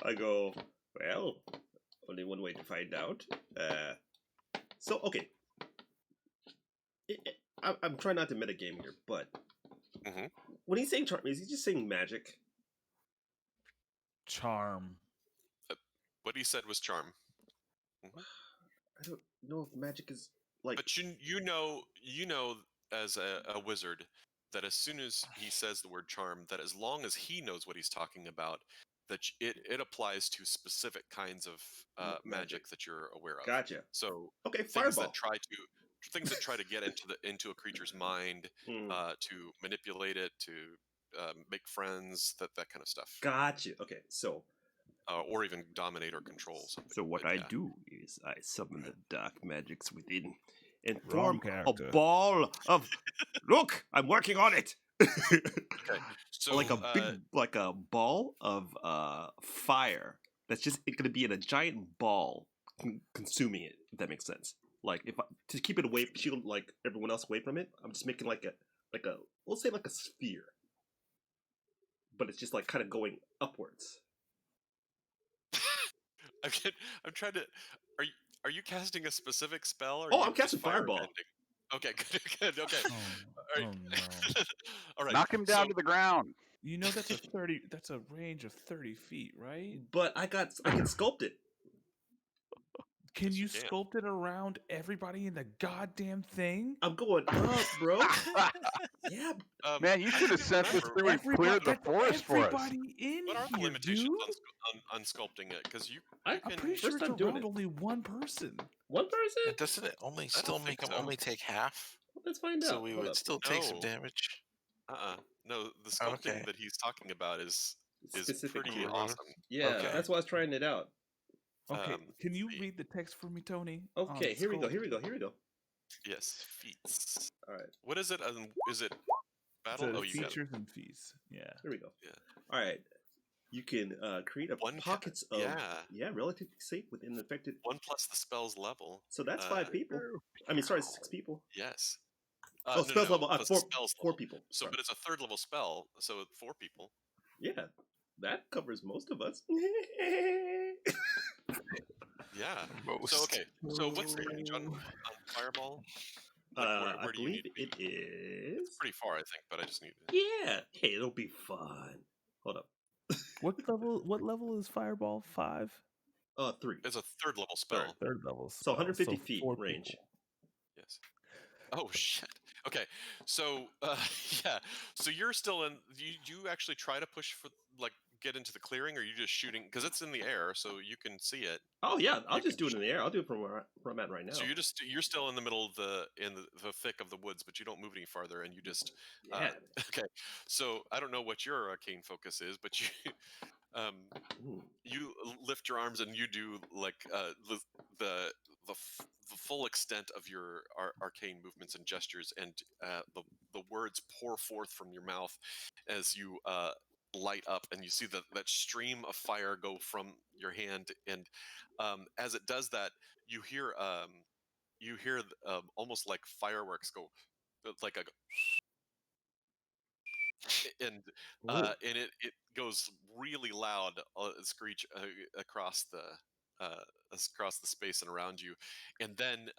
I go, well, only one way to find out. Okay. I'm trying not to metagame here, but when he's saying charm, is he just saying magic? Charm. What he said was charm. I don't know if magic is like. But you know as a wizard that as soon as he says the word charm, that as long as he knows what he's talking about, that it applies to specific kinds of magic that you're aware of. Gotcha. So okay, things fireball. that try to get into a creature's mind, to manipulate it, to make friends, that kind of stuff. Gotcha. Okay, so. Or even dominate or control something. So what I do is I summon the dark magics within and Wrong form character. a ball of. Look, I'm working on it. Okay, so like a ball of fire that's just going to be in a giant ball, consuming it. If that makes sense. Like to keep it away, shield like everyone else away from it. I'm just making like a we'll say like a sphere, but it's just like kind of going upwards. I'm trying to. Are you casting a specific spell? Or I'm casting fireball. Okay, good. Okay. Oh no! All right. Knock him down to the ground. You know that's a 30. That's a range of 30 feet, right? But I can sculpt it. Can you sculpt it around everybody in the goddamn thing? I'm going up, bro. Yeah, man, you should have sent this through and cleared the forest for us. What are the limitations on sculpting it? Because I'm pretty sure it's around only one person. One person? And doesn't it only still make them only take half? Let's find out. So we would still take some damage. No, the sculpting that he's talking about is pretty awesome. Yeah, that's why I was trying it out. Okay, can you read the text for me, Tony? Okay, here we go. Yes, feats. All right. What is it? Is it battle? Oh, you features and feats. Yeah. Here we go. Yeah. All right. You can create pockets of relatively safe within the affected. 1 plus the spell's level. So that's 5 people. I mean, sorry, 6 people. Yes. Spells level. 4 people. So, but it's a 3rd level spell, so 4 people. Yeah, that covers most of us. Yeah. So okay. So what's the range on fireball? I believe it is. It's pretty far, I think, but I just need. Yeah. Hey, it'll be fun. Hold up. What level is fireball? 5. 3. It's a 3rd level spell. 3rd level. So 150 feet range. People. Yes. Oh shit. Okay. So So you're still in. Do you actually try to push for get into the clearing, or are you just shooting because it's in the air, so you can see it? Oh yeah, I'll just do it in the air. I'll do it from where I'm at right now. So you're still in the middle of the thick of the woods, but you don't move any farther, and you just okay. So I don't know what your arcane focus is, but you lift your arms and you do the full extent of your arcane movements and gestures, and the words pour forth from your mouth as you light up, and you see that stream of fire go from your hand, and as it does that, you hear almost like fireworks go, like a and it goes really loud, screech across the space and around you, and then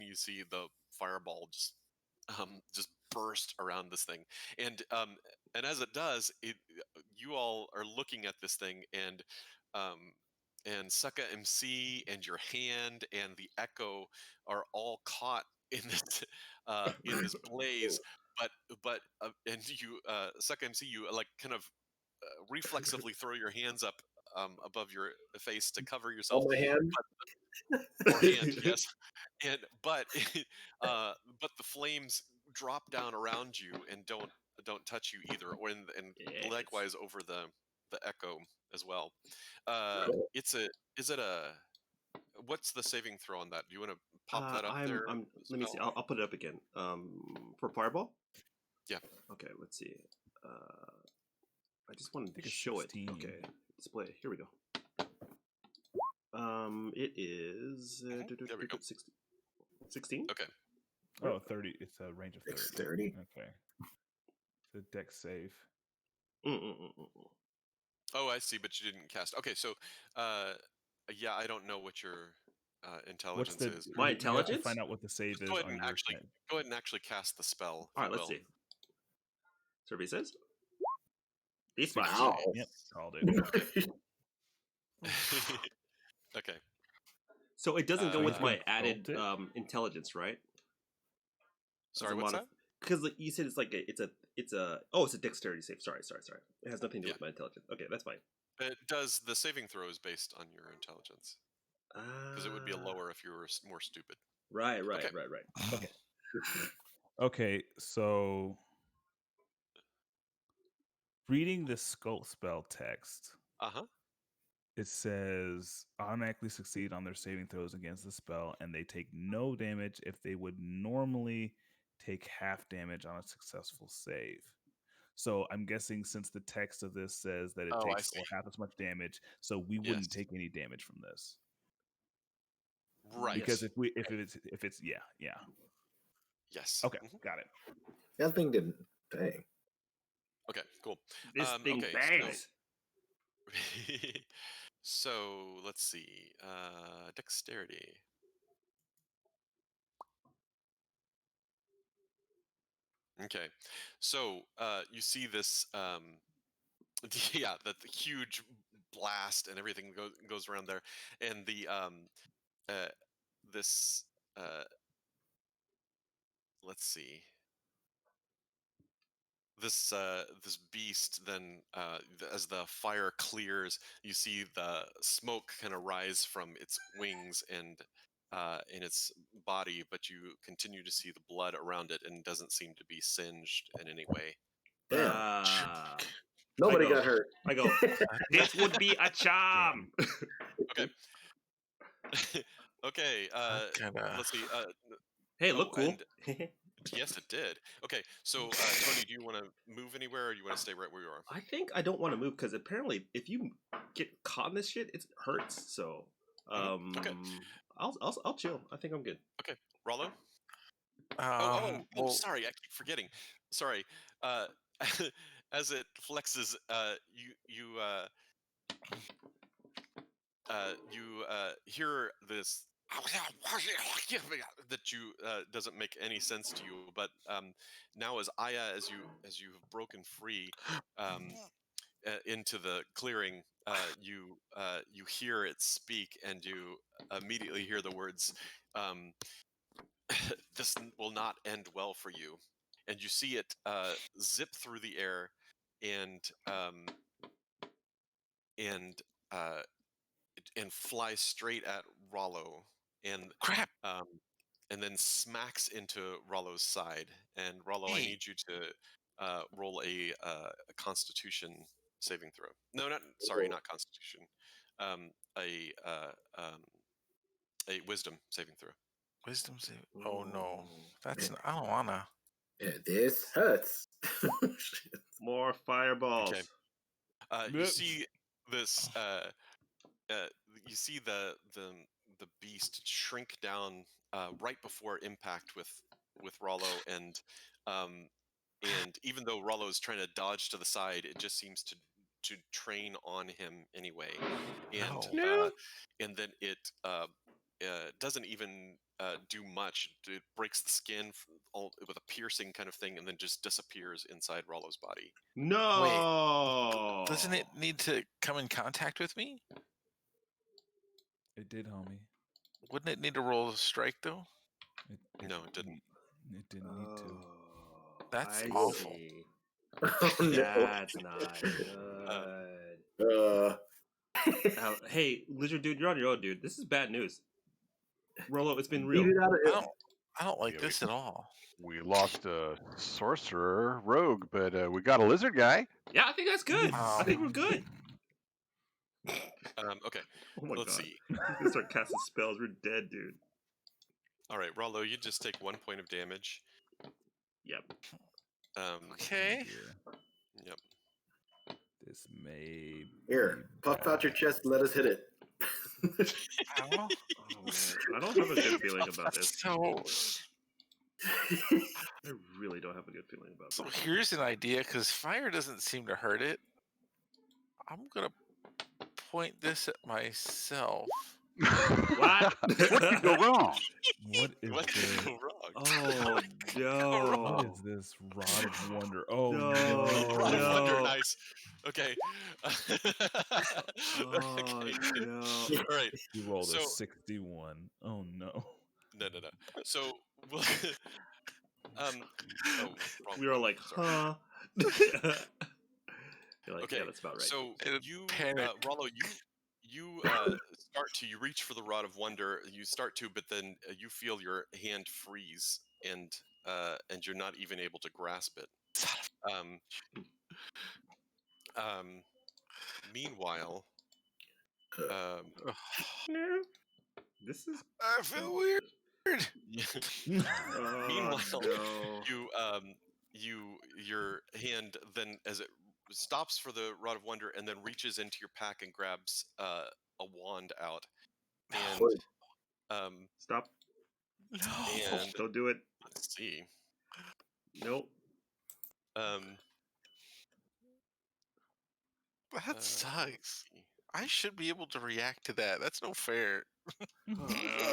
you see the fireball just burst around this thing, and as it does, you all are looking at this thing, and Sucka MC and your hand and the echo are all caught in this blaze, but and you Sucka MC, you kind of reflexively throw your hands up above your face to cover yourself. My hand. Or hand, yes. But the flames drop down around you and don't touch you either, and likewise over the echo as well. What's the saving throw on that? Do you want to pop that up there? Let me see. I'll put it up again. For fireball. Yeah. Okay. Let's see. I just wanted to show it. Okay. Display. Here we go. It is There we go. 16. Okay. Oh, 30. It's a range of 30. Dexterity. Okay. The dex save. Oh, I see, but you didn't cast. Okay, so, yeah, I don't know what your intelligence is. My You have to intelligence? find out what the save Just is go ahead on and your actually side. go ahead and actually cast the spell. All right, let's see. Survey says. These 16. Wow. Yep, called it. Okay. So it doesn't go So with he's my gonna added consult it? intelligence, right? Sorry, what's that? Because you said it's like it's a dexterity save. Sorry. It has nothing to do with my intelligence. Okay, that's fine. It does. The saving throw is based on your intelligence, because it would be a lower if you were more stupid. Right. Okay. Okay. Okay, so reading the skull spell text, it says automatically succeed on their saving throws against the spell, and they take no damage if they would normally take half damage on a successful save. So I'm guessing since the text of this says that it takes half as much damage, so we wouldn't take any damage from this. Right. Because if it's yeah. Yes. Okay, got it. That thing didn't. Dang. Okay, cool. This thing bangs. So let's see. Dexterity. Okay, so you see this. Yeah, the huge blast and everything goes around there, and the this let's see. This beast then, as the fire clears, you see the smoke kind of rise from its wings and in its body, but you continue to see the blood around it, and it doesn't seem to be singed in any way. Damn. Nobody got hurt. I go. This would be a charm. Okay. Okay. Let's see. Hey, look cool. Yes, it did. Okay, so Tony, do you want to move anywhere, or do you want to stay right where you are? I think I don't want to move because apparently, if you get caught in this shit, it hurts. So, okay, I'll chill. I think I'm good. Okay, Rollo. Well, sorry, I keep forgetting. Sorry. As it flexes, you hear this that you doesn't make any sense to you, but now as Aya, as you've broken free into the clearing, you hear it speak, and you immediately hear the words, "This will not end well for you," and you see it zip through the air and fly straight at Rollo, and crap. And then smacks into Rollo's side. And Rollo, I need you to roll a Constitution saving throw. No, not Constitution. A Wisdom saving throw. Wisdom saving. Oh no, I don't wanna. Yeah, this hurts. More fireballs. Okay. You see this. You see the beast shrink down right before impact with Rollo, and even though Rollo is trying to dodge to the side, it just seems to train on him anyway, and then it doesn't even do much. It breaks the skin with a piercing kind of thing, and then just disappears inside Rollo's body. No. Wait, doesn't it need to come in contact with me? It did, homie. Wouldn't it need to roll a strike though? No, it didn't. It didn't need to. That's awful. Oh, no. That's not good. Hey, Lizard Dude, you're on your own, dude. This is bad news. Rollo, it's been real. I don't like this at all. We lost a sorcerer rogue, but we got a lizard guy. Yeah, I think that's good. I think we're good. Okay. Oh my Let's God. see. He's gonna start casting spells. We're dead, dude. All right, Rollo, you just take 1 point of damage. Yep. Okay. Yep. This may Here, puff out your chest and let us hit it. Oh man, I don't have a good feeling about this. So I really don't have a good feeling about So this. here's an idea, because fire doesn't seem to hurt it. I'm gonna point this at myself. What? What could go wrong? What is What could this? go wrong? Oh What no! is this rod of wonder? Oh No, Rod of Wonder, no. nice. Okay. Oh Okay. no! All right. You rolled a So 61. Oh no. no. So we'll, oh, wrong We were button, like, sorry. huh? You're like, Okay, yeah, that's about right. so It'd you, panic. Rollo, you you reach for the Rod of Wonder. You start to, but then you feel your hand freeze, and you're not even able to grasp it. Um, meanwhile, This is. I feel weird. Oh, meanwhile, no. your hand then, as it stops for the Rod of Wonder, and then reaches into your pack and grabs a wand out, and Stop. No. and Don't do it. let's see. Nope. That sucks. I should be able to react to that. That's no fair. That's not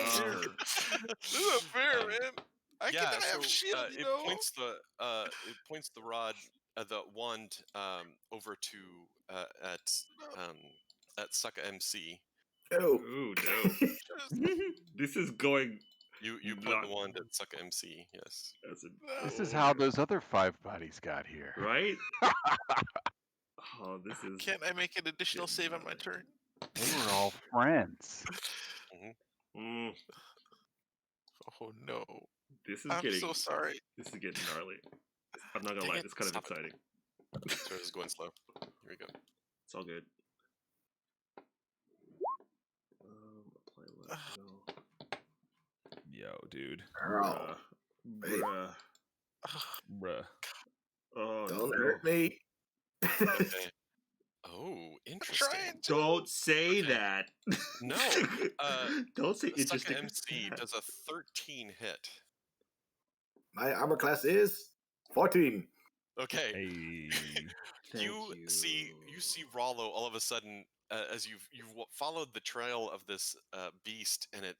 fair. That's not fair, man. I Yeah, cannot so have shield, you it know. points the rod, the wand, over to at Sucka MC. Oh. Ooh, no. This is going. You point the wand at Sucka MC. Yes. This is how those other 5 bodies got here. Right? Oh, this is. Can't I make an additional save on my turn? They were all friends. Mm, Oh no. this is I'm getting. so sorry. This is getting gnarly. I'm not gonna Dang lie. it, It's kind of stop it. exciting. Sorry, this is going slow. Here we go. It's all good. Apply what? No. Yo, dude. Oh, Bruh. Bruh. Oh, don't no. hurt me. Okay. Oh, interesting. Don't say that. No. Don't say Sucka interesting. MC does a 13 hit. My armor class is 14. Okay. Hey. you see Rollo all of a sudden, as you've followed the trail of this beast, and it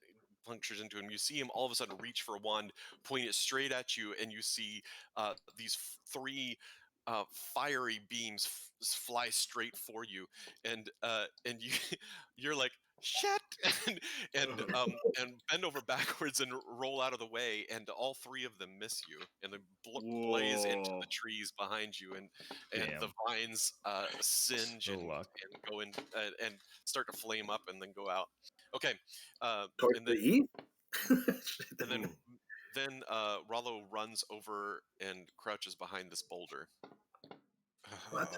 punctures into him. You see him all of a sudden reach for a wand, point it straight at you, and you see these 3 fiery beams fly straight for you, and you you're like, shit, and bend over backwards and roll out of the way, and all 3 of them miss you, and they blaze into the trees behind you, and Damn. the vines singe and go in and start to flame up and then go out. Okay, Towards and then the east? and then Rollo runs over and crouches behind this boulder. What?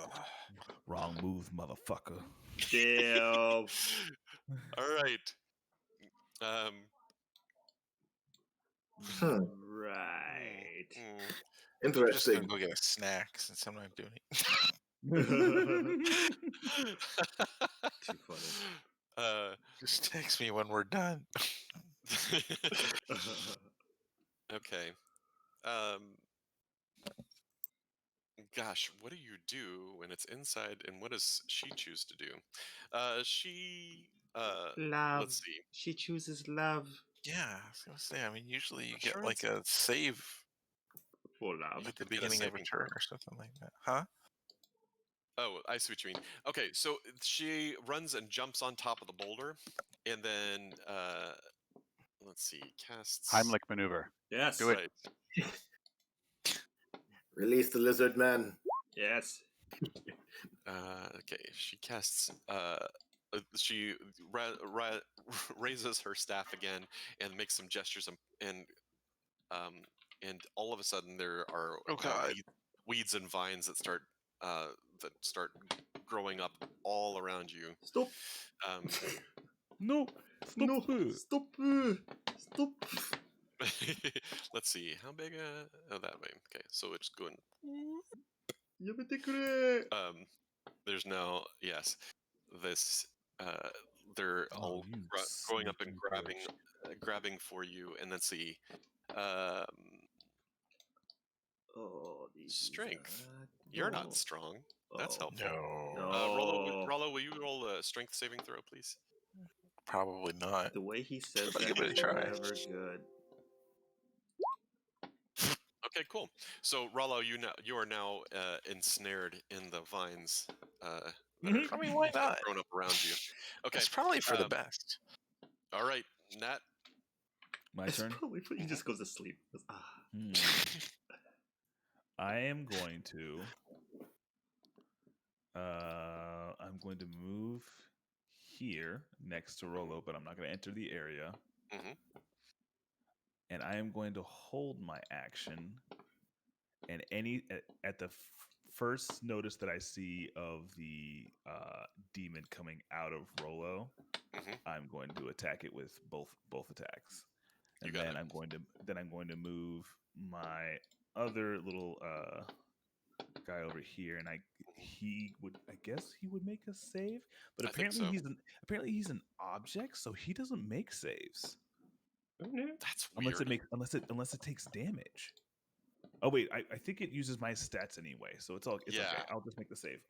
Wrong move, motherfucker. Damn. All right. Right. I'm just Interesting. gonna go get a snack since I'm not doing it. Too funny. Just text me when we're done. Okay. Gosh, what do you do when it's inside, and what does she choose to do? She Love. let's see. She chooses love. Yeah, I was gonna say. I mean, usually you Sure, get like a save For love. at the could get a beginning of a saving turn throw. or something like that, huh? Oh, I see what you mean. Okay, so she runs and jumps on top of the boulder, and then let's see, casts Heimlich maneuver. Yes. Do it. Right. Release the lizard man. Yes. Okay, she casts. She raises her staff again and makes some gestures, and all of a sudden there are Oh God. weeds and vines that start growing up all around you. Stop. No. Stop. No. Stop. Stop. Let's see, how big that way. Okay, so it's going. There's now, yes, this they're all you going up and sneaky grabbing for you, and let's see. Strength. You're not strong. That's helpful. No. Rollo, will you roll a strength saving throw, please? Probably not. The way he says But that give it a is try. never good. Okay, cool. So Rollo, you are now ensnared in the vines. That are I mean, why not? grown up around you. Okay, It's probably for the best. all right, Nat. My It's turn. probably he just goes to sleep. Goes, I am going to. I'm going to move here next to Rollo, but I'm not going to enter the area. And I am going to hold my action. And at the first notice that I see of the demon coming out of Rollo, I'm going to attack it with both attacks. And then I'm going to move my other little guy over here, and I guess he would make a save, but apparently he's an object, so he doesn't make saves. That's weird. Unless it takes damage. Oh wait, I think it uses my stats anyway, so it's okay. I'll just make the save.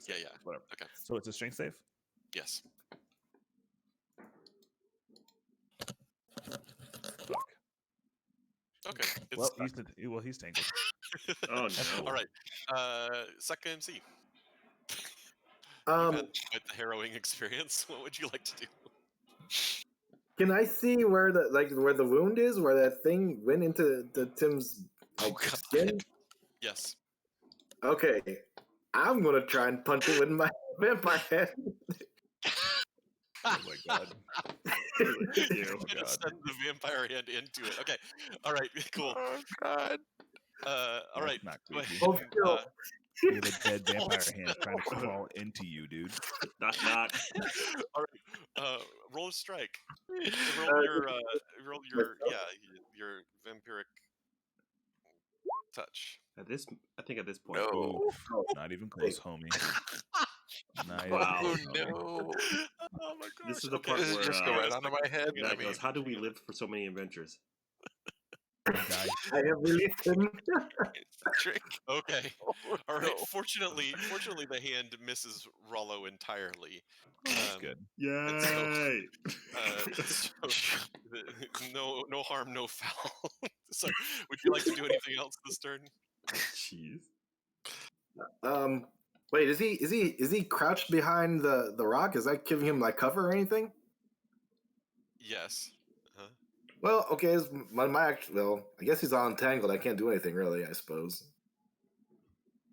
Yeah. Whatever. Okay. So it's a strength save? Yes. Fuck. Okay. He's tangled. Oh no! All right. Suck MC. You've had quite the harrowing experience. What would you like to do? Can I see where the wound is, where that thing went into Tim's skin? Yes. Okay, I'm gonna try and punch it with my vampire head. Oh my god! You're gonna send the vampire hand into it. Okay. All right. Cool. Oh god. All right. Not creepy. You have a dead vampire hand trying to crawl into you, dude. Knock. All right. Roll a strike. Roll your vampiric touch. I think at this point. No. Not even close, homie. Wow. Oh no. Oh my gosh. This is the part This where just go right onto my head. Nat goes, how do we live for so many adventures? I have released him. Trick. Okay. All right. No. Fortunately, the hand misses Rollo entirely. That's good. Yay! No harm, no foul. So, would you like to do anything else this turn? Jeez. Wait, is he crouched behind the rock? Is that giving him like cover or anything? Yes. Well, okay. I guess he's all entangled. I can't do anything really, I suppose.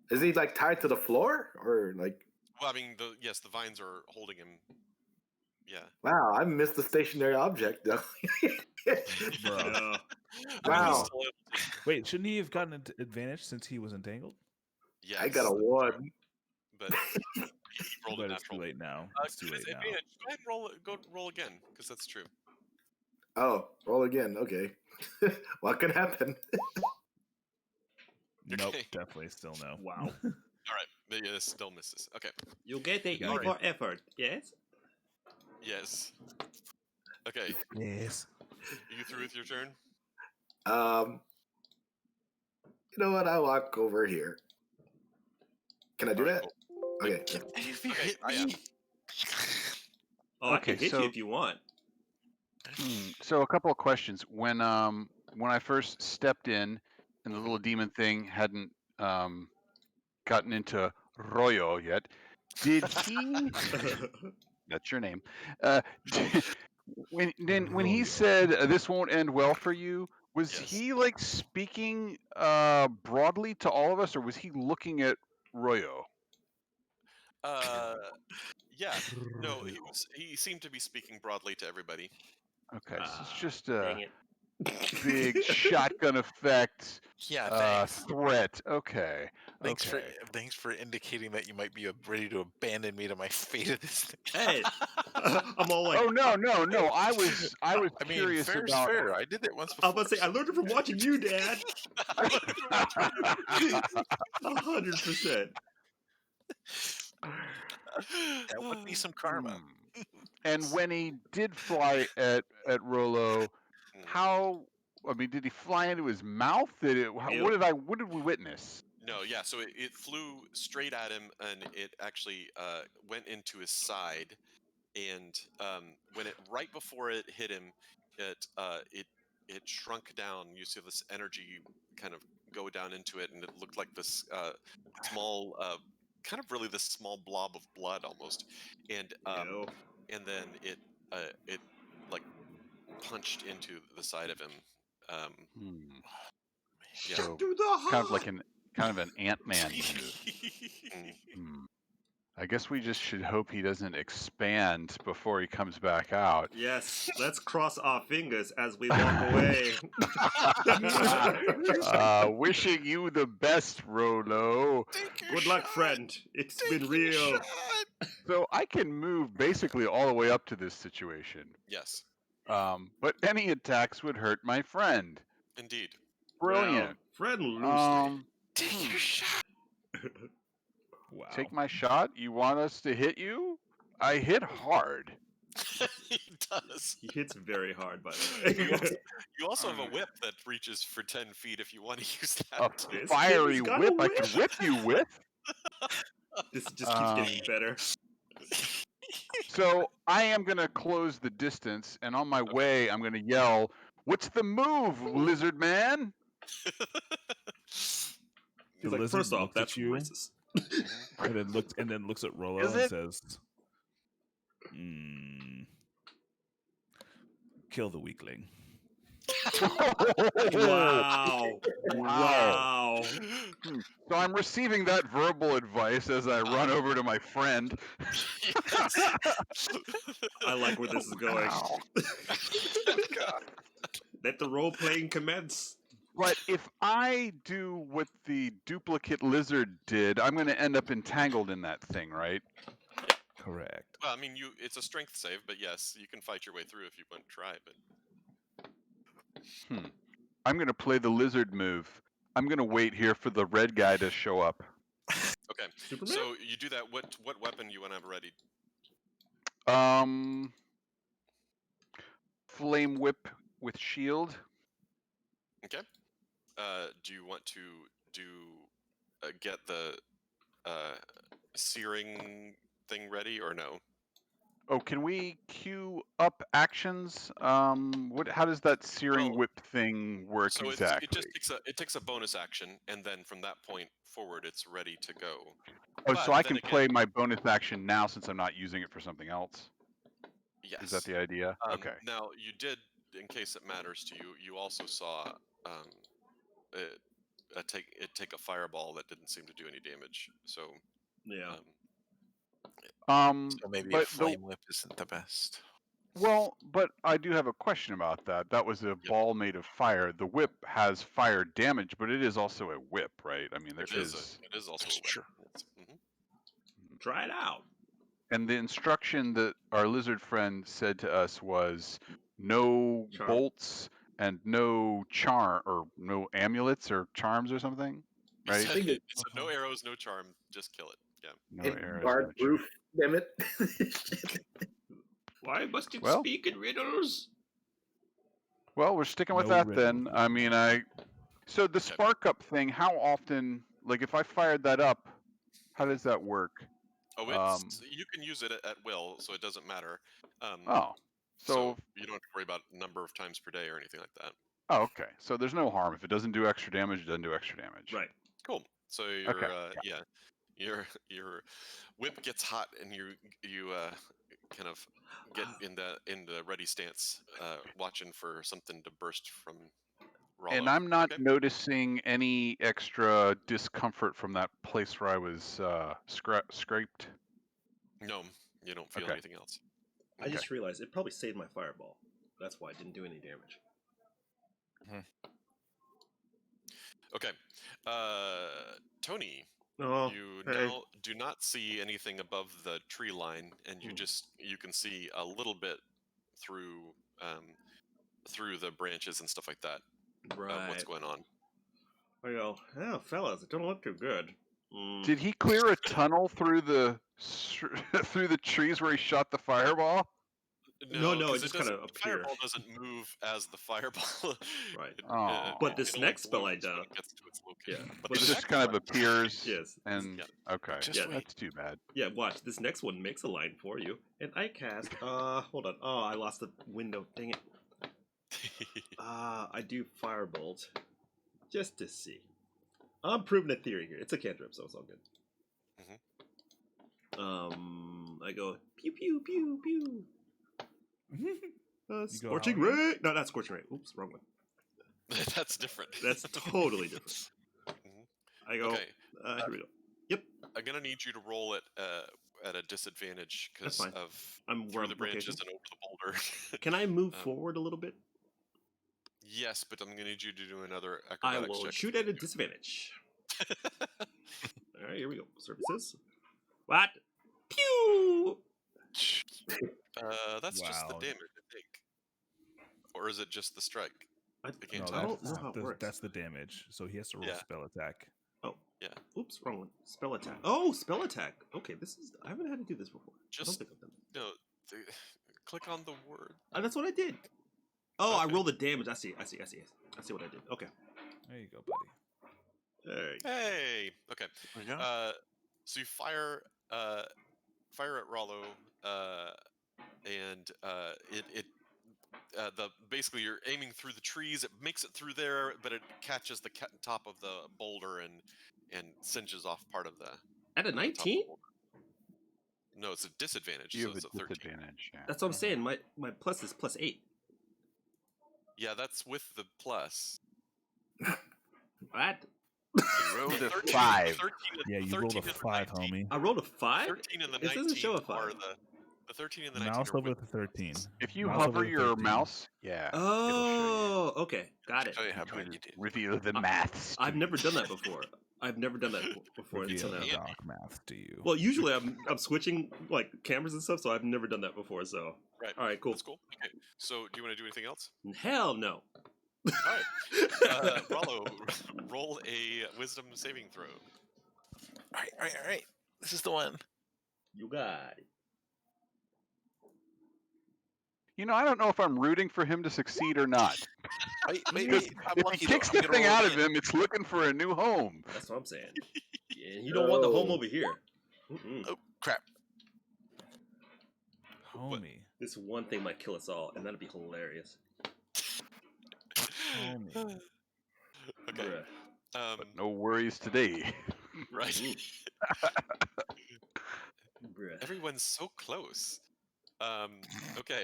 Is he like tied to the floor or like? Well, I mean, the vines are holding him. Yeah. Wow, I missed the stationary object though. Bro. Wow. Wait, shouldn't he have gotten an advantage since he was entangled? Yes. I got a 1. But but it's too late now. It's too late now. Go ahead and roll again, because that's true. Oh, roll again. Okay. What could happen? Nope, definitely still no. Wow. All right, this still misses. Okay. You get the E for effort, yes? Yes. Okay. Yes. Are you through with your turn? You know what? I walk over here. Can I do that? Cool. Okay. Oh, I can hit you if you want. So a couple of questions. When I first stepped in and the little demon thing hadn't gotten into Royo yet, did he? That's your name. When he said this won't end well for you, was he like speaking broadly to all of us, or was he looking at Royo? Yeah. No, he seemed to be speaking broadly to everybody. Okay, so it's just a big shotgun effect threat. Okay. Thanks for indicating that you might be ready to abandon me to my fate of this thing. Hey, I'm all like, oh no! I was curious about. Fair. I did that once before. I was about to say, I learned it from watching you, Dad. 100%. That would be some karma. And when he did fly at Rolo, did he fly into his mouth? What did we witness? No, yeah. So it flew straight at him, and it actually went into his side. And right before it hit him, it shrunk down. You see this energy kind of go down into it, and it looked like this small, kind of really this small blob of blood almost. And then it like punched into the side of him. Yeah. So kind of an Ant-Man move. I guess we just should hope he doesn't expand before he comes back out. Yes, let's cross our fingers as we walk away. Wishing you the best, Rolo. Good luck, friend. It's been real. So I can move basically all the way up to this situation. Yes. But any attacks would hurt my friend. Indeed. Brilliant. Well, friend loosely. Take your shot. Wow. Take my shot? You want us to hit you? I hit hard. He does. He hits very hard, by the way. You also have a whip that reaches for 10 feet if you want to use that. A fiery whip I can whip you with? This just keeps getting better. So I am going to close the distance, and on my way, I'm going to yell, "What's the move, lizard man?" He's like, first off, that's racist. And then looks at Rolo and says, "Kill the weakling." Wow. So I'm receiving that verbal advice as I run over to my friend. I like where this is going. Let the role playing commence. But if I do what the duplicate lizard did, I'm going to end up entangled in that thing, right? Correct. Well, I mean, it's a strength save, but yes, you can fight your way through if you want to try. But I'm going to play the lizard move. I'm going to wait here for the red guy to show up. Okay. Superman? So you do that. What weapon you want to have ready? Flame whip with shield. Okay. Do you want to get the searing thing ready or no? Oh, can we queue up actions? How does that searing whip thing work exactly? It takes a bonus action, and then from that point forward, it's ready to go. Oh, so I can play my bonus action now since I'm not using it for something else? Yes. Is that the idea? Okay. Now, you did, in case it matters to you, you also saw it take a fireball that didn't seem to do any damage. So yeah. So maybe a flame whip isn't the best. Well, but I do have a question about that. That was a ball made of fire. The whip has fire damage, but it is also a whip, right? I mean, it is also a whip. True. Try it out. And the instruction that our lizard friend said to us was no bolts and no no amulets or charms or something, right? It's no arrows, no charm, just kill it. Yeah. No arrows. Bard proof, damn it. Why must it speak in riddles? Well, we're sticking with that then. I mean, so the spark up thing, how often, like if I fired that up, how does that work? Oh, you can use it at will, so it doesn't matter. So you don't have to worry about number of times per day or anything like that. Oh, okay. So there's no harm. If it doesn't do extra damage, it doesn't do extra damage. Right. Cool. So your whip gets hot, and you kind of get in the ready stance, watching for something to burst from Rollo. And I'm not noticing any extra discomfort from that place where I was scraped. No, you don't feel anything else. I just realized it probably saved my fireball. That's why it didn't do any damage. Okay. Tony, now do not see anything above the tree line, and you can see a little bit through the branches and stuff like that. Right. What's going on? I go, oh, fellas, it don't look too good. Did he clear a tunnel through the trees where he shot the fireball? No, it 'cause just kind of the appear. fireball doesn't move as the fireball. Right. But this it only next spell I blooms when do, it gets to its location. yeah. But But It the this, just next kind of one, appears, yes, and okay, Just wait. that's too bad. yeah. Watch, this next one makes a line for you, and I cast. Hold on. Oh, I lost the window. Dang it. I do firebolt, just to see. I'm proving a theory here. It's a cantrip, so it's all good. I go pew pew pew pew. Scorching ray. No, not scorching ray. Oops, wrong one. That's different. That's totally different. I go. Okay. Here we go. Yep. I'm gonna need you to roll it at a disadvantage That's because fine. of I'm through where the I'm branches location. and over the boulder. Can I move forward a little bit? Yes, but I'm gonna need you to do another I acrobatics will check. shoot at a disadvantage. All right, here we go. Services. What? Pew! That's just the Wow. damage, I think. Or is it just the strike? I can't No, tell. don't know how it works. that's the damage. So he has to roll Yeah. spell attack. Oh, Yeah. Oops, wrong one. Spell attack. Oh, spell attack. Okay, this is. I haven't had to do this before. I don't Just think I've done no. Click on the word. that. That's what I did. Oh, I Okay. rolled the damage. I see what I did. Okay. There you go, buddy. All right. Hey. Okay. There we go. So you fire at Rollo, and basically you're aiming through the trees. It makes it through there, but it catches the top of the boulder and cinches off part of the. At a top of the 19? boulder. No, it's a disadvantage. You So have it's a a 13. disadvantage. Yeah. That's what I'm saying. My plus is +8. Yeah, that's with the plus. What? You rolled a 13 5. 13 Yeah, you rolled a 5, homie. I rolled a 5. 13 and the It 19 doesn't show a are 5. the 13 and the 19 Mouse are over with the 13. If you Mouse over hover the your 13. mouse, yeah, Oh, okay, got it. Show you how it'll bad you did. reveal the maths. I've never done that before. I've never done that before until Reveal now. the dark math to you. Well, usually I'm switching like cameras and stuff, so I've never done that before. So, Right. all right, cool. That's cool. Okay. So, do you want to do anything else? Hell no. All right. Rollo, roll a wisdom saving throw. All right. This is the one. You got it. You know, I don't know if I'm rooting for him to succeed or not. Wait. I'm If lucky he though. kicks I'm the gonna thing roll out of again. him, it's looking for a new home. That's what I'm saying. Yeah, you don't want the home Oh. over here. Mm-mm. Oh crap! Homie. This one thing might kill us all, and that'd be hilarious. Homie. Okay. Bruh. But no worries today. Right. Bruh. Everyone's so close. Okay.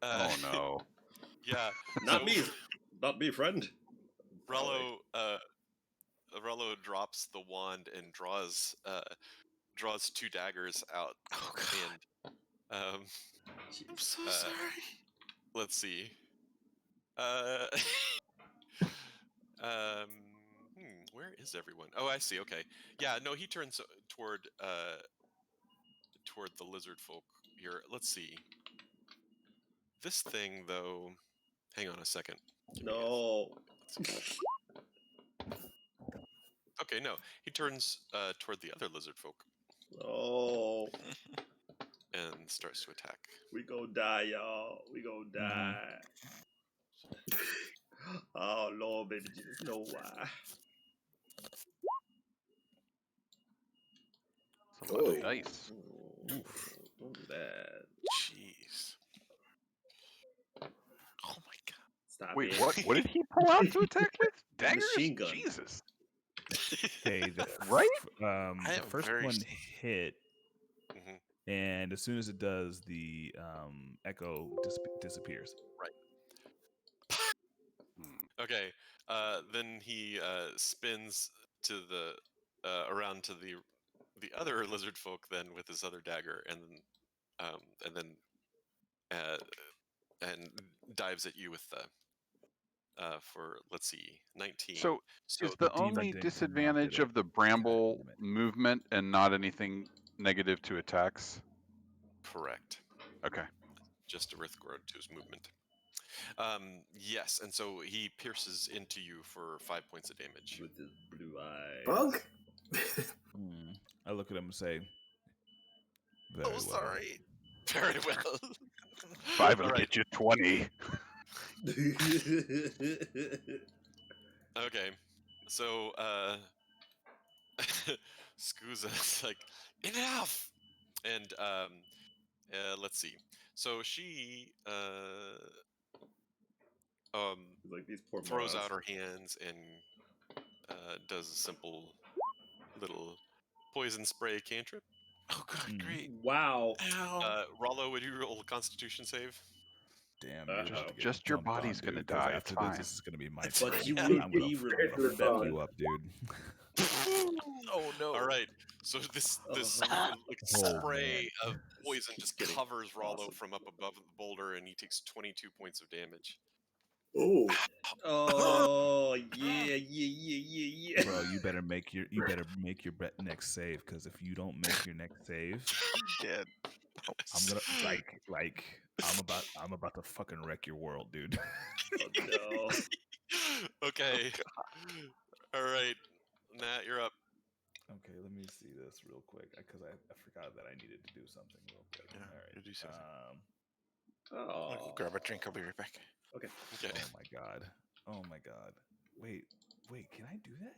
Oh no. Yeah. Not so me. Not me, friend. Rollo drops the wand and draws 2 daggers out. Oh god! And I'm so uh, sorry. let's see. Where is everyone? Oh, I see. Okay. Yeah. No, he turns toward the lizard folk here. Let's see. This thing, though. Hang on a second. No. Okay. No, he turns toward the other lizard folk Oh. and starts to attack. We gon' die, y'all. We gon' die. Oh Lord, baby Jesus, no why. It's a lot Oh. of dice. Don't do that. Jeez. Oh my god. Stop Wait, it. what did he pull out to attack with? Daggers? Machine gun. Jesus. Okay, Right? the am first very one s- hit, Mhm. and as soon as it does, the echo disappears. Okay. Then he spins to the around to the other lizard folk then with his other dagger and dives at you with the for let's see 19. So So is the demon only did not hit disadvantage it. of the bramble damn it. movement and not anything negative to attacks? correct. Okay. Just a Rithgord to his movement. Yes, and so he pierces into you for 5 points of damage. With his blue eyes. Bug? I look at him and say, Oh, "Very well." sorry. Very well. 5 will get you 20. Okay, so Scusa's like, enough, and let's see. So she like these poor throws morons. out her hands and does a simple little poison spray cantrip. Oh god, great. Wow. Ow. Rollo, would you roll a Constitution save? Damn, you're about to get Just your dumped on, body's gonna dude, 'cause die. after It's fine. this is gonna be my But turn. you I'm would gonna be fuck you up, dude. Oh no. All right. So this like, Oh, spray man. of poison just getting covers Rollo awesome. from up above the boulder, and he takes 22 points of damage. Oh. Oh yeah. Bro, you better make your next save, because if you don't make your next save, Dead. I'm gonna I'm about to fucking wreck your world, dude. Oh no. Okay. All right, Matt, you're up. Okay, let me see this real quick, because I forgot that I needed to do something real quick. Yeah, All right. you do something. Oh. I'll grab a drink. I'll be right back. Okay. Okay. Oh my god. Oh my god. Wait, can I do that?